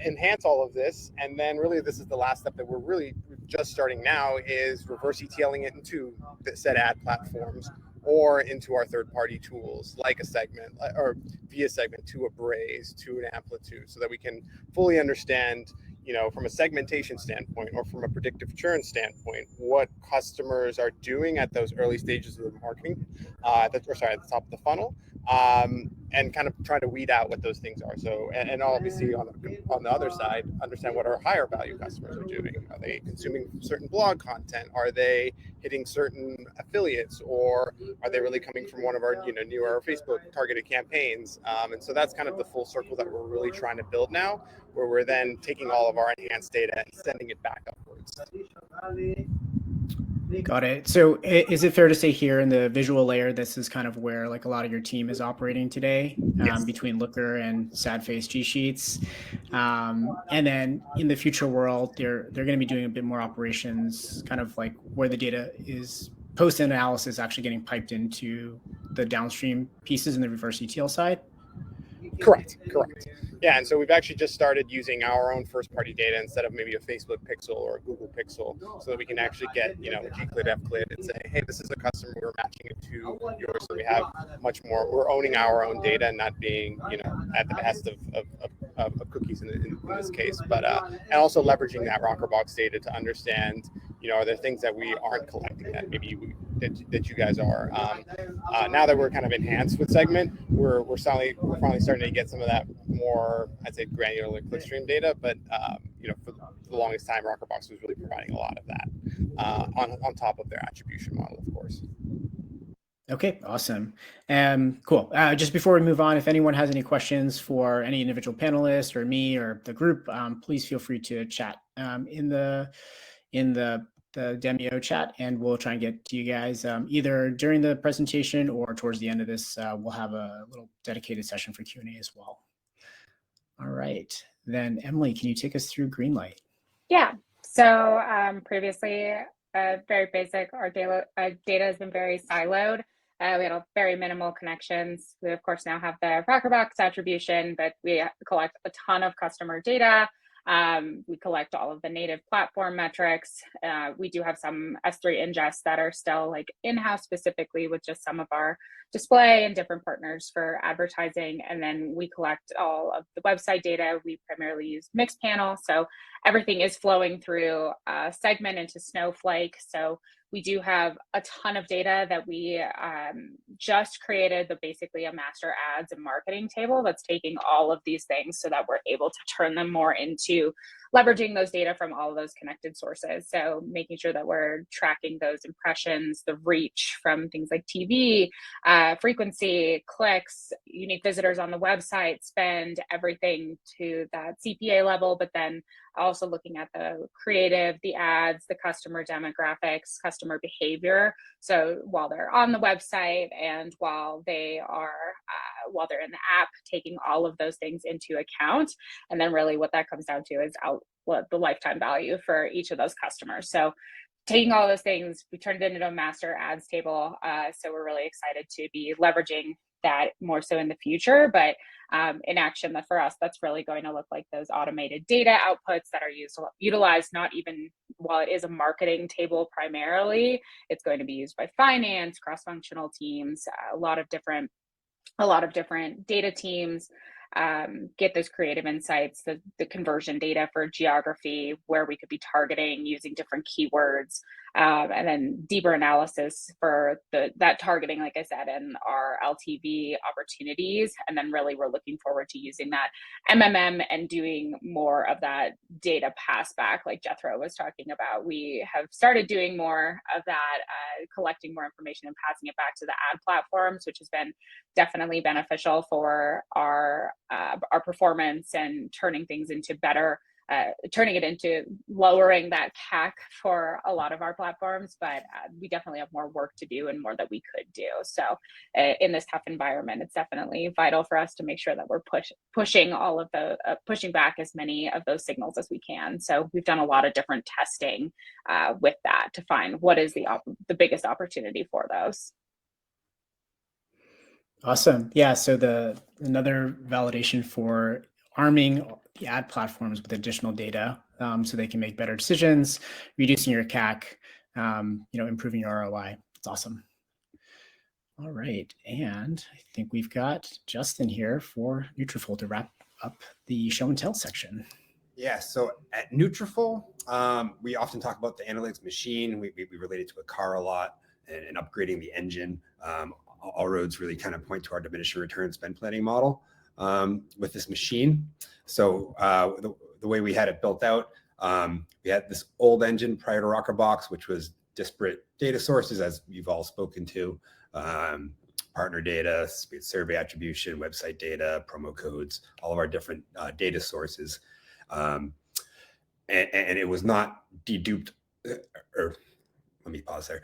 enhance all of this, and then really this is the last step that we're really just starting now, is reverse ETLing it into the said ad platforms or into our third-party tools like a segment or via segment to a Braze, to an Amplitude, so that we can fully understand, from a segmentation standpoint or from a predictive churn standpoint, what customers are doing at those early stages of the marketing, at the top of the funnel, and kind of try to weed out what those things are. So, and obviously on the other side, understand what our higher value customers are doing. Are they consuming certain blog content? Are they hitting certain affiliates, or are they really coming from one of our newer Facebook targeted campaigns? And so that's kind of the full circle that we're really trying to build now, where we're then taking all of our enhanced data and sending it back upwards. Got it. So is it fair to say here in the visual layer, this is kind of where like a lot of your team is operating today, Yes. Between Looker and SadFace G Sheets? And then in the future world, they're going to be doing a bit more operations, kind of like where the data is post-analysis actually getting piped into the downstream pieces in the reverse ETL side? Correct. Yeah, and so we've actually just started using our own first-party data instead of maybe a Facebook pixel or a Google pixel, so that we can actually get, Gclid, Fclid, and say, hey, this is a customer, we're matching it to yours. So we have much more. We're owning our own data, and not being, at the behest of cookies in this case. But and also leveraging that Rockerbox data to understand, are there things that we aren't collecting that maybe that you guys are. Now that we're kind of enhanced with Segment, we're finally starting to get some of that more, I'd say, granular clickstream data. But for the longest time, Rockerbox was really providing a lot of that on top of their attribution model, of course. Okay, awesome. Cool. Just before we move on, if anyone has any questions for any individual panelist or me or the group, please feel free to chat in the Demio chat, and we'll try and get to you guys either during the presentation or towards the end of this. We'll have a little dedicated session for Q&A as well. All right, then Emily, can you take us through Greenlight? Yeah, so previously, very basic, our data has been very siloed. We had very minimal connections. We, of course, now have the Rockerbox attribution, but we collect a ton of customer data. We collect all of the native platform metrics. We do have some S3 ingests that are still like in-house, specifically with just some of our display and different partners for advertising. And then we collect all of the website data. We primarily use Mixpanel. So everything is flowing through Segment into Snowflake. So we do have a ton of data that we just created, basically a master ads and marketing table that's taking all of these things so that we're able to turn them more into leveraging those data from all of those connected sources. So making sure that we're tracking those impressions, the reach from things like TV, frequency, clicks, unique visitors on the website, spend, everything to that CPA level, but then also looking at the creative, the ads, the customer demographics, customer behavior. So while they're on the website and while they're in the app, taking all of those things into account. And then really what that comes down to is what the lifetime value for each of those customers. So taking all those things, we turned it into a master ads table. So we're really excited to be leveraging that more so in the future, but in action, that for us, that's really going to look like those automated data outputs that are utilized, not even while it is a marketing table primarily, it's going to be used by finance, cross-functional teams, a lot of different data teams, get those creative insights, the conversion data for geography, where we could be targeting using different keywords, and then deeper analysis for that targeting, like I said, and our LTV opportunities. And then really we're looking forward to using that MMM and doing more of that data pass back, like Jethro was talking about. We have started doing more of that, collecting more information and passing it back to the ad platforms, which has been definitely beneficial for our performance and turning things into better, turning it into lowering that CAC for a lot of our platforms. But we definitely have more work to do and more that we could do. So in this tough environment, it's definitely vital for us to make sure that we're pushing all of pushing back as many of those signals as we can. So we've done a lot of different testing with that to find what is the biggest opportunity for those. Awesome. Yeah. So another validation for arming the ad platforms with additional data, so they can make better decisions, reducing your CAC, improving your ROI. It's awesome. All right. And I think we've got Justin here for Nutrafol to wrap up the show and tell section. Yeah, so at Nutrafol, we often talk about the analytics machine. We relate it to a car a lot and upgrading the engine. All roads really kind of point to our diminishing return spend planning model with this machine. So the way we had it built out, we had this old engine prior to Rockerbox, which was disparate data sources, as you've all spoken to, partner data, survey attribution, website data, promo codes, all of our different data sources. And it was not deduped, or let me pause there.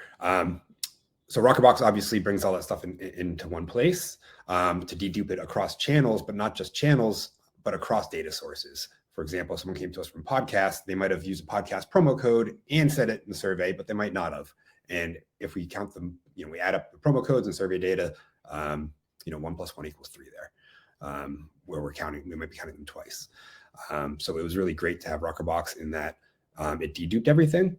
So Rockerbox obviously brings all that stuff into one place to dedupe it across channels, but not just channels, but across data sources. For example, if someone came to us from podcasts, they might have used a podcast promo code and said it in the survey, but they might not have. And if we count them, we add up the promo codes and survey data, 1 + 1 = 3 there. where we might be counting them twice. So it was really great to have Rockerbox in that it deduped everything,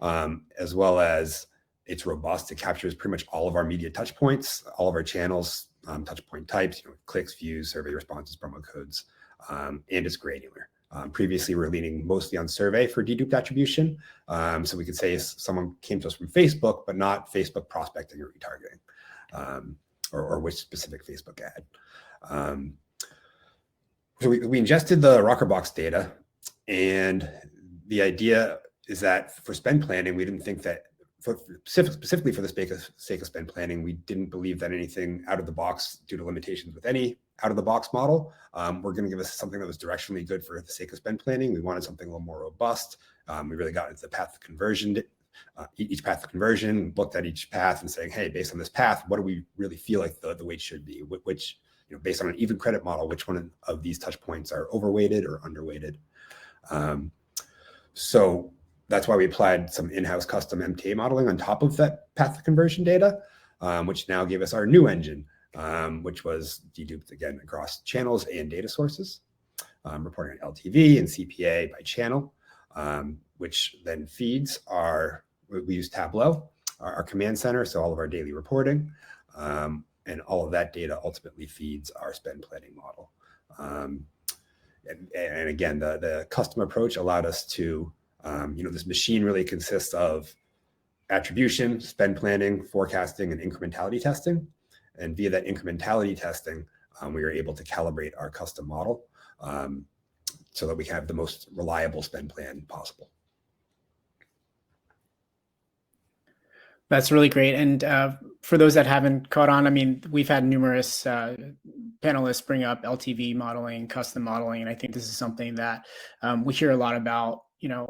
as well as it's robust. It captures pretty much all of our media touch points, all of our channels, touch point types, clicks, views, survey responses, promo codes, and it's granular. Previously, we were leaning mostly on survey for deduped attribution. So we could say someone came to us from Facebook, but not Facebook prospecting or retargeting, or which specific Facebook ad. So we ingested the Rockerbox data, and the idea is that for spend planning, we didn't think that, specifically for the sake of spend planning, we didn't believe that anything out of the box, due to limitations with any out of the box model, were going to give us something that was directionally good for the sake of spend planning. We wanted something a little more robust. We really got into the path of conversion, each path of conversion, looked at each path and saying, hey, based on this path, what do we really feel like the weight should be? Which, based on an even credit model, which one of these touch points are overweighted or underweighted? So that's why we applied some in-house custom MTA modeling on top of that path of conversion data, which now gave us our new engine, which was deduped again across channels and data sources, reporting on LTV and CPA by channel, which then feeds we use Tableau, our command center, so all of our daily reporting, and all of that data ultimately feeds our spend planning model. And again, the custom approach allowed us to, this machine really consists of attribution, spend planning, forecasting, and incrementality testing. And via that incrementality testing, we were able to calibrate our custom model so that we have the most reliable spend plan possible. That's really great. And for those that haven't caught on, I mean, we've had numerous panelists bring up LTV modeling, custom modeling, and I think this is something that we hear a lot about.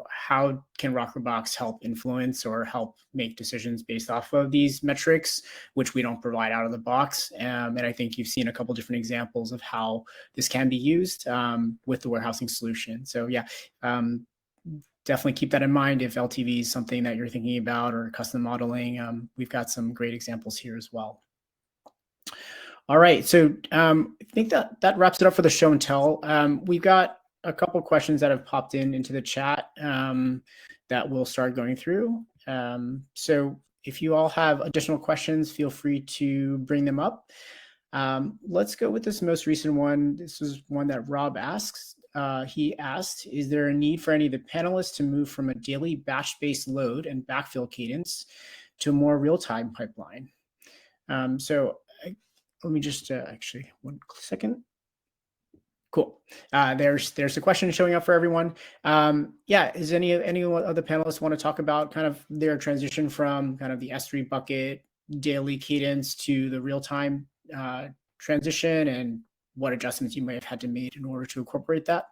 How can Rockerbox help influence or help make decisions based off of these metrics, which we don't provide out of the box? And I think you've seen a couple different examples of how this can be used with the warehousing solution. So yeah, definitely keep that in mind if LTV is something that you're thinking about, or custom modeling. We've got some great examples here as well. All right, so I think that wraps it up for the show and tell. We've got a couple questions that have popped into the chat that we'll start going through. So if you all have additional questions, feel free to bring them up. Let's go with this most recent one. This is one that Rob asks. He asked, is there a need for any of the panelists to move from a daily batch-based load and backfill cadence to a more real-time pipeline? Let me just actually, 1 second. Cool. There's a question showing up for everyone. Yeah, is any of the panelists want to talk about kind of their transition from kind of the S3 bucket daily cadence to the real-time transition, and what adjustments you may have had to make in order to incorporate that?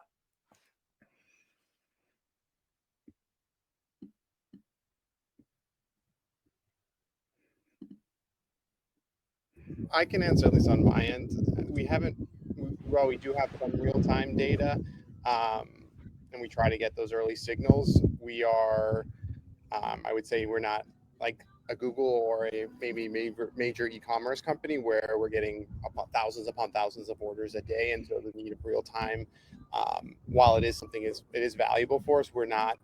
I can answer, at least on my end. We do have some real-time data, and we try to get those early signals. We are, I would say we're not like a Google or a maybe major e-commerce company where we're getting thousands upon thousands of orders a day, and so the need of real time, while it is something it is valuable for us, we're not.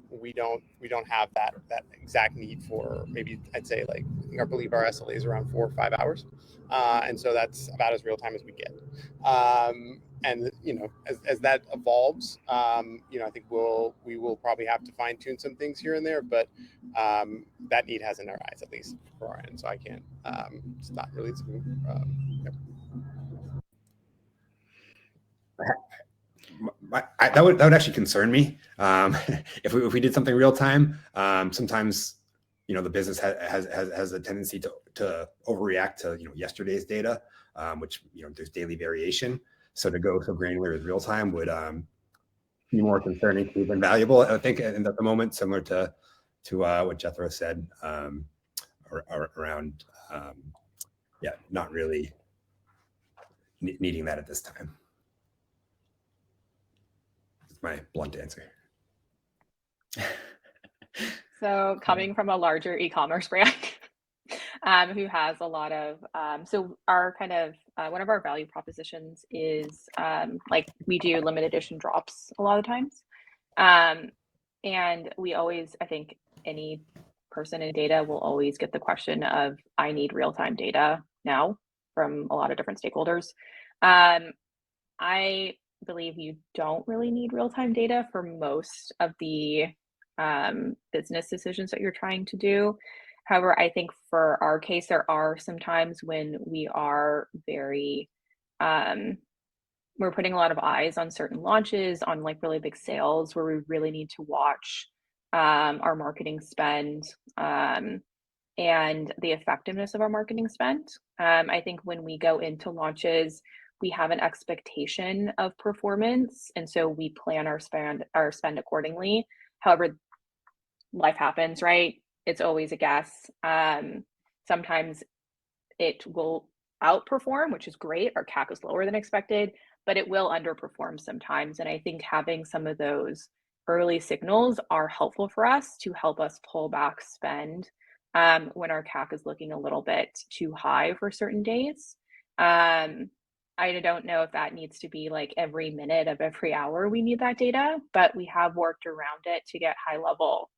We don't have that exact need for, maybe I'd say, like, I believe our SLA is around 4 or 5 hours, and so that's about as real time as we get. And as that evolves, I think we will probably have to fine tune some things here and there, but that need hasn't arise, at least for our end. So I can't. It's not really. That would actually concern me if we did something real time. Sometimes the business has a tendency to overreact to yesterday's data, which there's daily variation. So to go so granular as real time would be more concerning than valuable, I think, at the moment, similar to what Jethro said around not really needing that at this time. My blunt answer. So coming from a larger e-commerce brand, who has a lot of, so our kind of, one of our value propositions is like we do limited edition drops a lot of times. And we always, I think any person in data will always get the question of, I need real-time data now from a lot of different stakeholders. I believe you don't really need real-time data for most of the business decisions that you're trying to do. However, I think for our case, there are some times when we are very, we're putting a lot of eyes on certain launches, on like really big sales, where we really need to watch our marketing spend and the effectiveness of our marketing spend. I think when we go into launches, we have an expectation of performance, and so we plan our spend accordingly. However, life happens, right? It's always a guess. Sometimes it will outperform, which is great. Our CAC is lower than expected, but it will underperform sometimes. And I think having some of those early signals are helpful for us to help us pull back spend when our CAC is looking a little bit too high for certain days. I don't know if that needs to be like every minute of every hour we need that data, but we have worked around it to get high level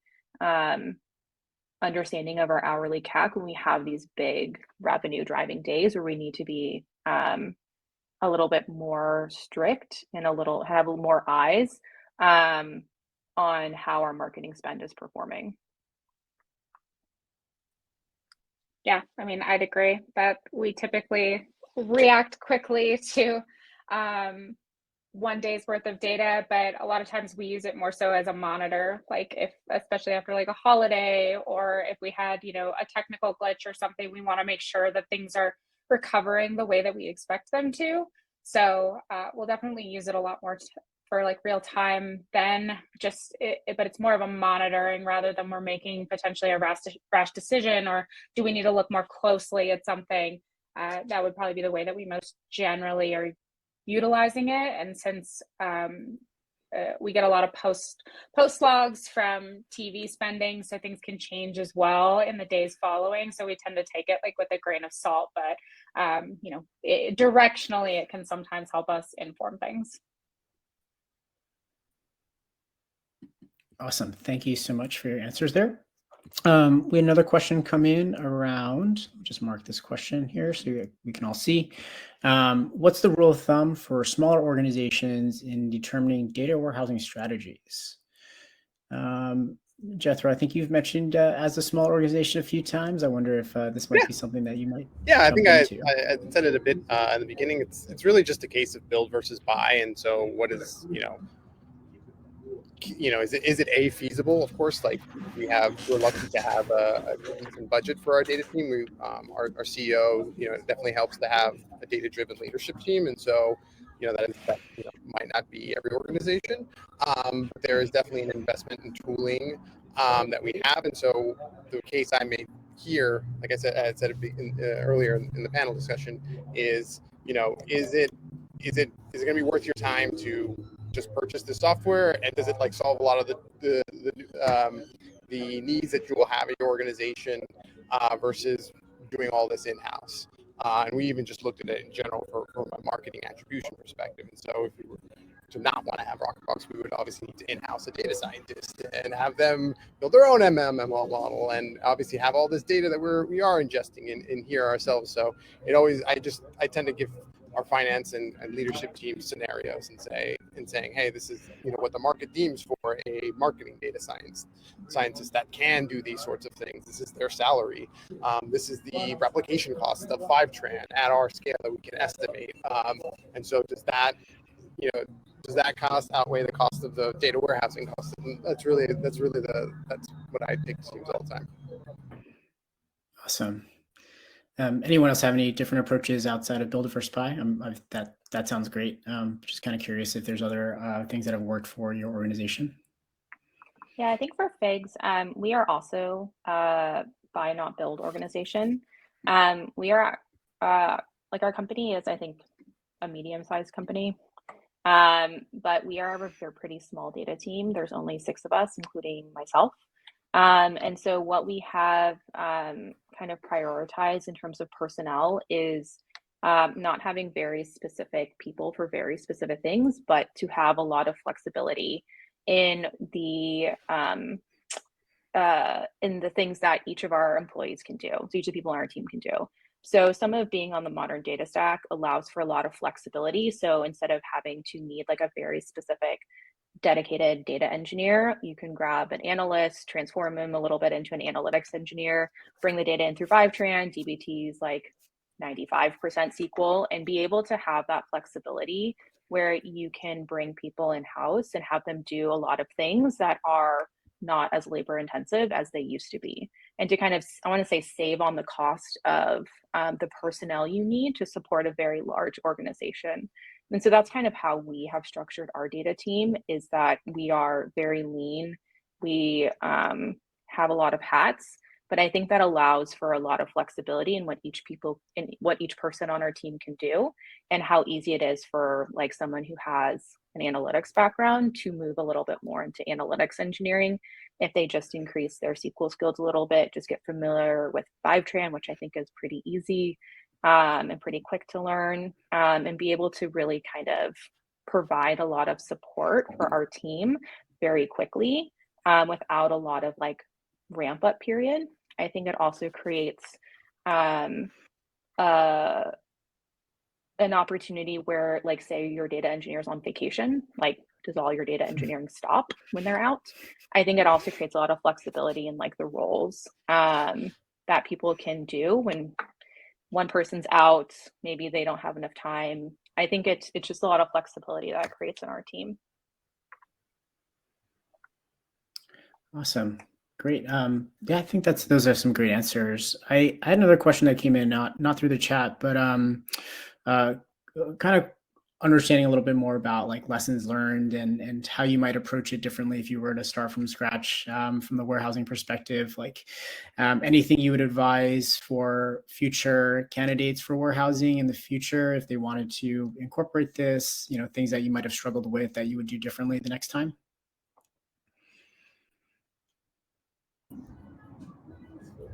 understanding of our hourly CAC when we have these big revenue driving days where we need to be a little bit more strict and have a little more eyes on how our marketing spend is performing. Yeah, I mean, I'd agree that we typically react quickly to 1 day's worth of data, but a lot of times we use it more so as a monitor, like especially after like a holiday, or if we had, a technical glitch or something, we want to make sure that things are recovering the way that we expect them to. So we'll definitely use it a lot more for like real time than just but it's more of a monitoring rather than we're making potentially a rash decision, or do we need to look more closely at something. That would probably be the way that we most generally are utilizing it. And since we get a lot of post logs from TV spending, so things can change as well in the days following, so we tend to take it like with a grain of salt, but directionally it can sometimes help us inform things. Awesome. Thank you so much for your answers there. We had another question come in around, just mark this question here so we can all see. What's the rule of thumb for smaller organizations in determining data warehousing strategies? Jethro, I think you've mentioned as a small organization a few times. I wonder if this might be something that you might. Yeah, I think I said it a bit in the beginning. It's really just a case of build versus buy. And so what is, is it feasible? Of course, like we're lucky to have a decent budget for our data team. Our CEO, definitely helps to have a data-driven leadership team, and so that might not be every organization. But there is definitely an investment in tooling that we have, and so the case I made here, like I said earlier in the panel discussion, is is it going to be worth your time to just purchase the software, and does it like solve a lot of the needs that you will have in your organization versus doing all this in-house? And we even just looked at it in general from a marketing attribution perspective. And so if we were to not want to have Rockerbox, we would obviously need to in-house a data scientist and have them build their own MML model, and obviously have all this data that we are ingesting in here ourselves. So I tend to give our finance and leadership team scenarios and saying, hey, this is what the market deems for a marketing data scientist that can do these sorts of things. This is their salary. This is the replication cost of FiveTran at our scale that we can estimate. And so does that cost outweigh the cost of the data warehousing cost? And that's what I take to use all the time. Awesome. Anyone else have any different approaches outside of build it versus buy? That sounds great. Just kind of curious if there's other things that have worked for your organization. Yeah, I think for Figs, we are also a buy not build organization. We are like our company is, I think, a medium-sized company, but we are a pretty small data team. There's only 6 of us, including myself. And so what we have kind kind of prioritize in terms of personnel is not having very specific people for very specific things, but to have a lot of flexibility in the things that each of our employees can do. So each of the people on our team can do. So some of being on the modern data stack allows for a lot of flexibility. So instead of having to need like a very specific dedicated data engineer, you can grab an analyst, transform him a little bit into an analytics engineer, bring the data in through FiveTran, DBT's like 95% SQL, and be able to have that flexibility where you can bring people in-house and have them do a lot of things that are not as labor intensive as they used to be. And to kind of, I want to say, save on the cost of the personnel you need to support a very large organization. And so that's kind of how we have structured our data team, is that we are very lean. We have a lot of hats, but I think that allows for a lot of flexibility in what each person on our team can do, and how easy it is for like someone who has an analytics background to move a little bit more into analytics engineering if they just increase their SQL skills a little bit, just get familiar with FiveTran, which I think is pretty easy and pretty quick to learn, and be able to really kind of provide a lot of support for our team very quickly without a lot of like ramp up period. I think it also creates an opportunity where, like, say your data engineer's on vacation, like, does all your data engineering stop when they're out? I think it also creates a lot of flexibility in like the roles that people can do when one person's out, maybe they don't have enough time. I think it's just a lot of flexibility that it creates in our team. Awesome. Great. Yeah, I think those are some great answers. I had another question that came in, not through the chat, but kind of understanding a little bit more about like lessons learned and how you might approach it differently if you were to start from scratch from the warehousing perspective. Like anything you would advise for future candidates for warehousing in the future if they wanted to incorporate this, things that you might have struggled with that you would do differently the next time?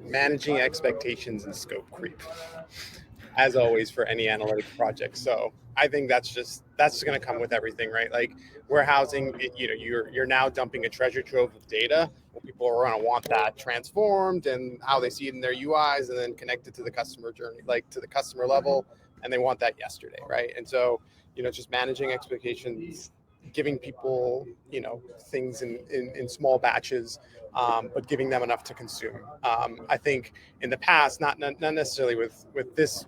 Managing expectations and scope creep, as always for any analytics project. So I think that's going to come with everything, right? Like warehousing, you're now dumping a treasure trove of data. Well, people are going to want that transformed and how they see it in their UIs, and then connected to the customer journey, like to the customer level, and they want that yesterday, right? And so just managing expectations, giving people things in small batches, but giving them enough to consume. I think in the past, not necessarily with this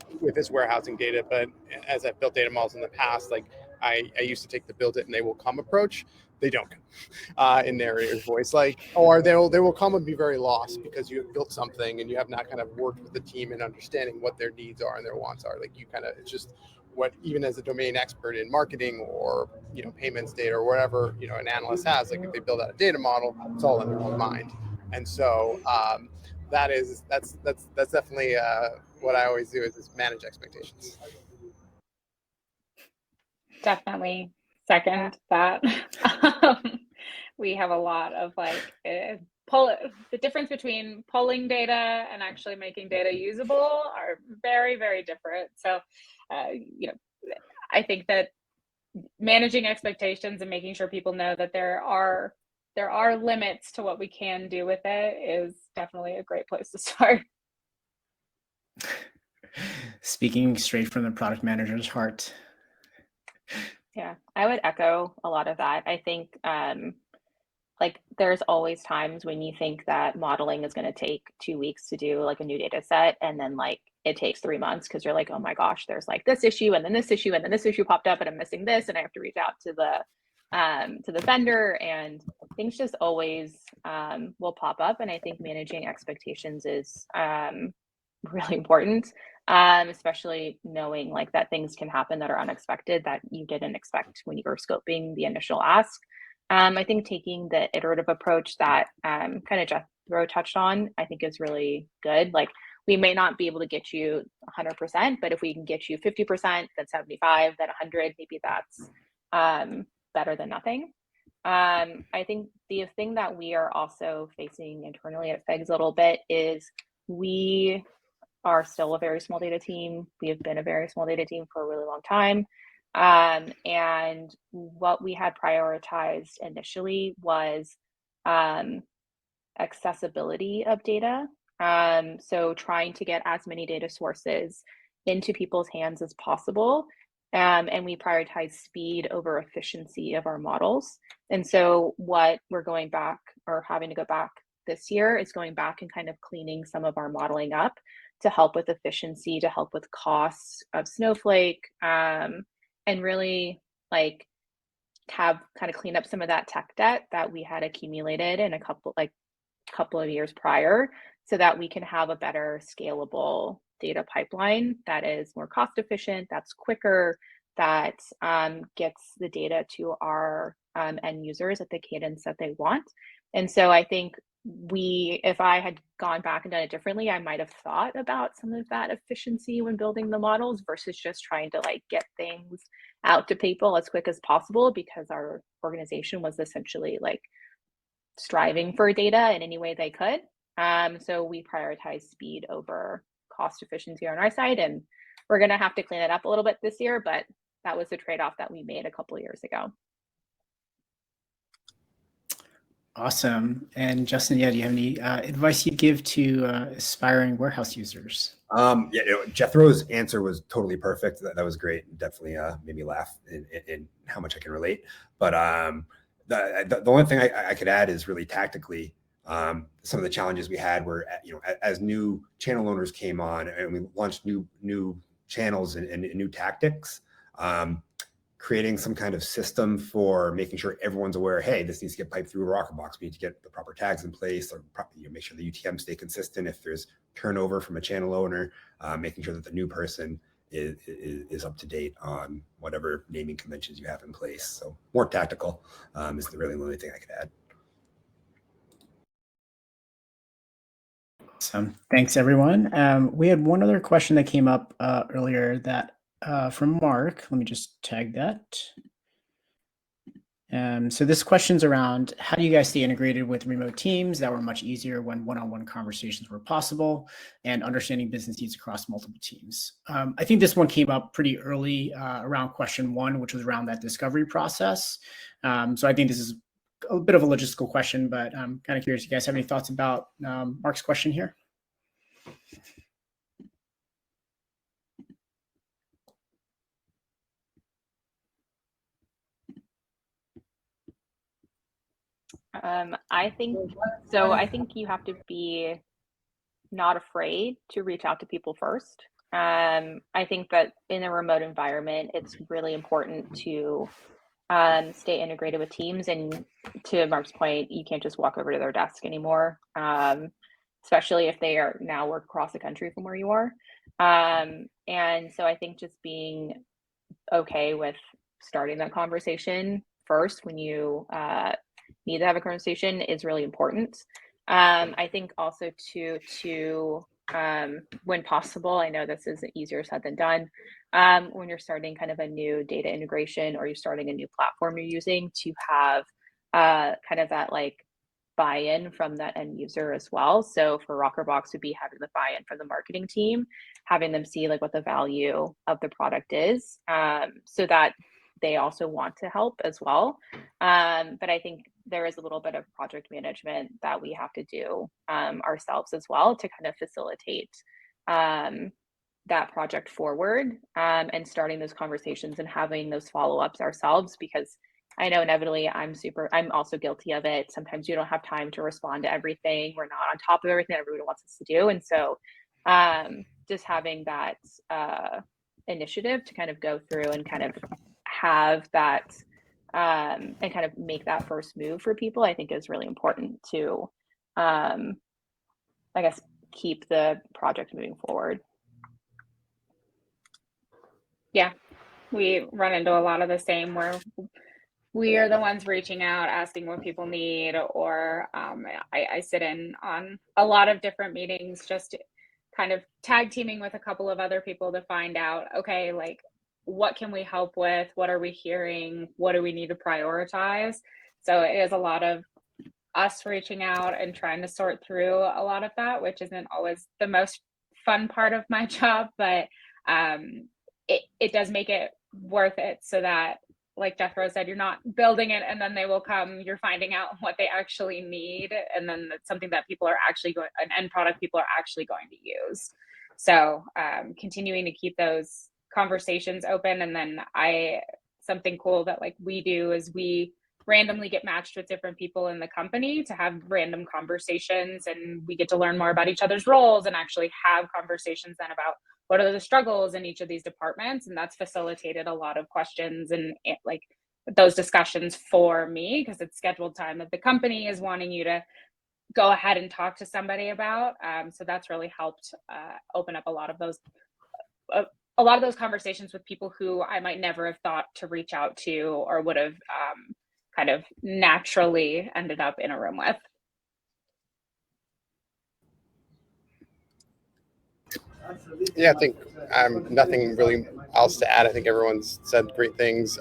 warehousing data, but as I've built data models in the past, like I used to take the build it and they will come approach. They don't in narrator's voice, or they will come and be very lost because you have built something and you have not kind of worked with the team and understanding what their needs are and their wants are. Like it's just what, even as a domain expert in marketing or payments data or whatever an analyst has, like if they build out a data model, it's all in their own mind. And so that's definitely what I always do is manage expectations. Definitely second that. We have a lot of the difference between pulling data and actually making data usable are very, very different. So, I think that managing expectations and making sure people know that there are limits to what we can do with it is definitely a great place to start. Speaking straight from the product manager's heart. Yeah, I would echo a lot of that. I think there's always times when you think that modeling is going to take 2 weeks to do like a new data set, and then it takes 3 months because you're like, oh my gosh, there's like this issue and then this issue and then this issue popped up and I'm missing this and I have to reach out to the vendor, and things just always will pop up. And I think managing expectations is really important, especially knowing that things can happen that are unexpected that you didn't expect when you were scoping the initial ask. I think taking the iterative approach that kind of Jethro touched on, I think is really good. We may not be able to get you 100%, but if we can get you 50%, then 75, then 100, maybe that's better than nothing. I think the thing that we are also facing internally at FIGS a little bit is we are still a very small data team. We have been a very small data team for a really long time. And what we had prioritized initially was accessibility of data. So trying to get as many data sources into people's hands as possible. And we prioritize speed over efficiency of our models. And so what we're going back or having to go back this year is going back and kind of cleaning some of our modeling up to help with efficiency, to help with costs of Snowflake, and really like have kind of clean up some of that tech debt that we had accumulated in a couple of years prior, so that we can have a better scalable data pipeline that is more cost efficient, that's quicker, that gets the data to our end users at the cadence that they want. And so I think if I had gone back and done it differently, I might have thought about some of that efficiency when building the models versus just trying to like get things out to people as quick as possible, because our organization was essentially like striving for data in any way they could. So we prioritize speed over cost efficiency on our side, and we're going to have to clean it up a little bit this year, but that was the trade-off that we made a couple of years ago. Awesome. And Justin, do you have any advice you'd give to aspiring warehouse users? Jethro's answer was totally perfect. That was great. Definitely made me laugh in how much I can relate. But the only thing I could add is really tactically, some of the challenges we had were, as new channel owners came on and we launched new channels and new tactics, creating some kind of system for making sure everyone's aware, hey, this needs to get piped through Rockerbox. We need to get the proper tags in place, or make sure the UTM stay consistent. If there's turnover from a channel owner, making sure that the new person is up to date on whatever naming conventions you have in place. So more tactical is really the only thing I could add. Awesome. Thanks, everyone. We had one other question that came up earlier that from Mark. Let me just tag that. So this question's around, how do you guys stay integrated with remote teams that were much easier when one-on-one conversations were possible, and understanding business needs across multiple teams? I think this one came up pretty early around question 1, which was around that discovery process. So I think this is a bit of a logistical question, but I'm kind of curious, you guys have any thoughts about Mark's question here? I think you have to be not afraid to reach out to people first. I think that in a remote environment, it's really important to stay integrated with teams. And to Mark's point, you can't just walk over to their desk anymore, especially if they are now work across the country from where you are. And so I think just being okay with starting that conversation first when you need to have a conversation is really important. I think also to when possible, I know this is easier said than done, when you're starting kind of a new data integration or you're starting a new platform you're using, to have kind of that like buy-in from that end user as well. So for Rockerbox would be having the buy-in from the marketing team, having them see like what the value of the product is, so that they also want to help as well. But I think there is a little bit of project management that we have to do ourselves as well to kind of facilitate that project forward, and starting those conversations and having those follow-ups ourselves, because I know inevitably I'm also guilty of it. Sometimes you don't have time to respond to everything. We're not on top of everything that everyone wants us to do. And so just having that initiative to kind of go through and kind of have that and kind of make that first move for people, I think is really important to, I guess, keep the project moving forward. Yeah, we run into a lot of the same, where we are the ones reaching out, asking what people need, or I sit in on a lot of different meetings, just kind of tag teaming with a couple of other people to find out, okay, like, what can we help with? What are we hearing? What do we need to prioritize? So it is a lot of us reaching out and trying to sort through a lot of that, which isn't always the most fun part of my job, but it does make it worth it, so that, like Jethro said, you're not building it and then they will come, you're finding out what they actually need, and then it's something that people are actually going, an end product people are actually going to use. So continuing to keep those conversations open. And then something cool that like we do is we randomly get matched with different people in the company to have random conversations, and we get to learn more about each other's roles and actually have conversations then about what are the struggles in each of these departments. And that's facilitated a lot of questions and like those discussions for me, because it's scheduled time that the company is wanting you to go ahead and talk to somebody about. So that's really helped open up a lot of those conversations with people who I might never have thought to reach out to, or would have kind of naturally ended up in a room with. Yeah, I think nothing really else to add. I think everyone's said great things.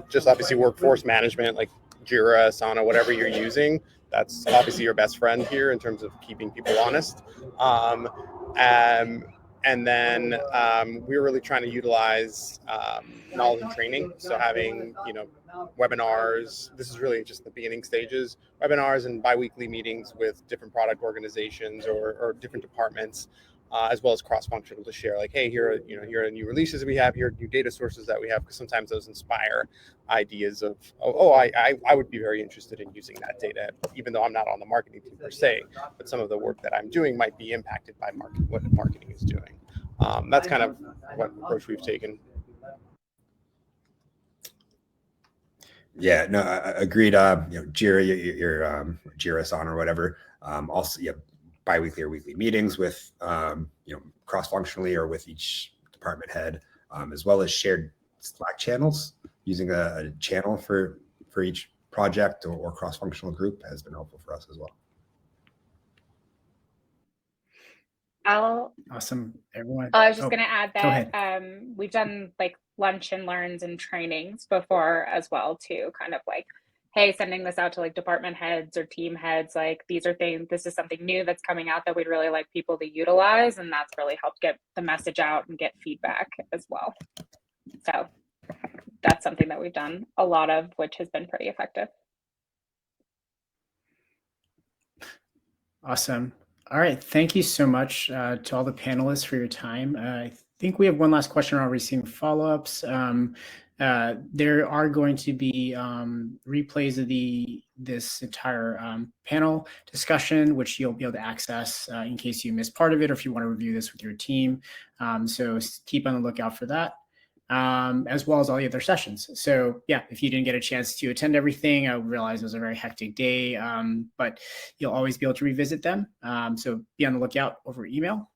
Just obviously workforce management, like Jira, Asana, whatever you're using, that's obviously your best friend here in terms of keeping people honest. And then we're really trying to utilize knowledge and training. So having, webinars, this is really just the beginning stages, webinars and biweekly meetings with different product organizations or different departments, as well as cross-functional, to share like, hey, here are new releases we have, here are new data sources that we have, because sometimes those inspire ideas of, I would be very interested in using that data, even though I'm not on the marketing team per se, but some of the work that I'm doing might be impacted by what marketing is doing. That's kind of what approach we've taken. Yeah, no, agreed. Jira, your Jira, Asana, or whatever. Also, biweekly or weekly meetings with, cross-functionally or with each department head, as well as shared Slack channels. Using a channel for each project or cross-functional group has been helpful for us as well. Awesome, everyone. I was just going to add that we've done like lunch and learns and trainings before as well too, kind of like, hey, sending this out to like department heads or team heads, like this is something new that's coming out that we'd really like people to utilize. And that's really helped get the message out and get feedback as well. So that's something that we've done a lot of, which has been pretty effective. Awesome. All right. Thank you so much to all the panelists for your time. I think we have one last question around receiving follow-ups. There are going to be replays of this entire panel discussion, which you'll be able to access in case you missed part of it, or if you want to review this with your team. So keep on the lookout for that, as well as all the other sessions. So yeah, if you didn't get a chance to attend everything, I realize it was a very hectic day, but you'll always be able to revisit them. So be on the lookout over email.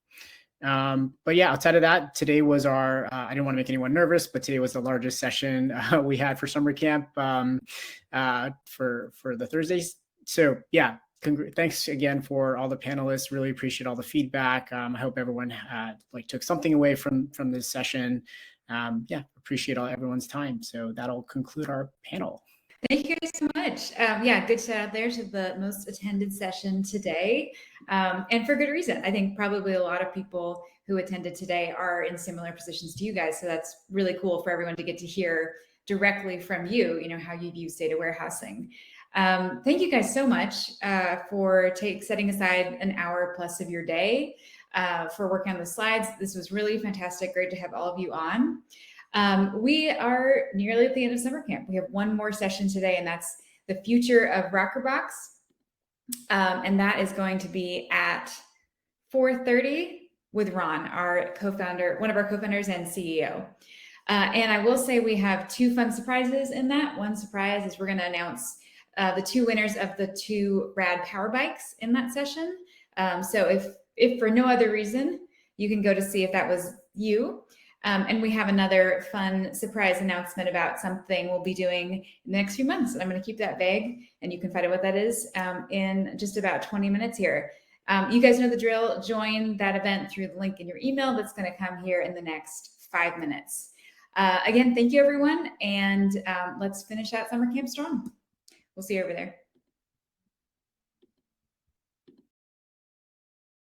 But yeah, outside of that, today was I didn't want to make anyone nervous, but today was the largest session we had for summer camp for the Thursdays. So yeah, thanks again for all the panelists. Really appreciate all the feedback. I hope everyone took something away from this session. Yeah, appreciate everyone's time. So that'll conclude our panel. Thank you guys so much. Yeah, good shout out there to the most attended session today, and for good reason. I think probably a lot of people who attended today are in similar positions to you guys, so that's really cool for everyone to get to hear directly from you, how you use data warehousing. Thank you guys so much for setting aside an hour plus of your day for working on the slides. This was really fantastic. Great to have all of you on. We are nearly at the end of summer camp. We have one more session today, and that's the future of Rockerbox. And that is going to be at 4:30 with Ron, our co-founder, one of our co-founders and CEO. And I will say we have two fun surprises in that. One surprise is we're going to announce the two winners of the 2 rad power bikes in that session. So if for no other reason, you can go to see if that was you. And we have another fun surprise announcement about something we'll be doing in the next few months. And I'm going to keep that vague, and you can find out what that is in just about 20 minutes here. You guys know the drill. Join that event through the link in your email that's going to come here in the next 5 minutes. Again, thank you, everyone. And let's finish out summer camp strong. We'll see you over there.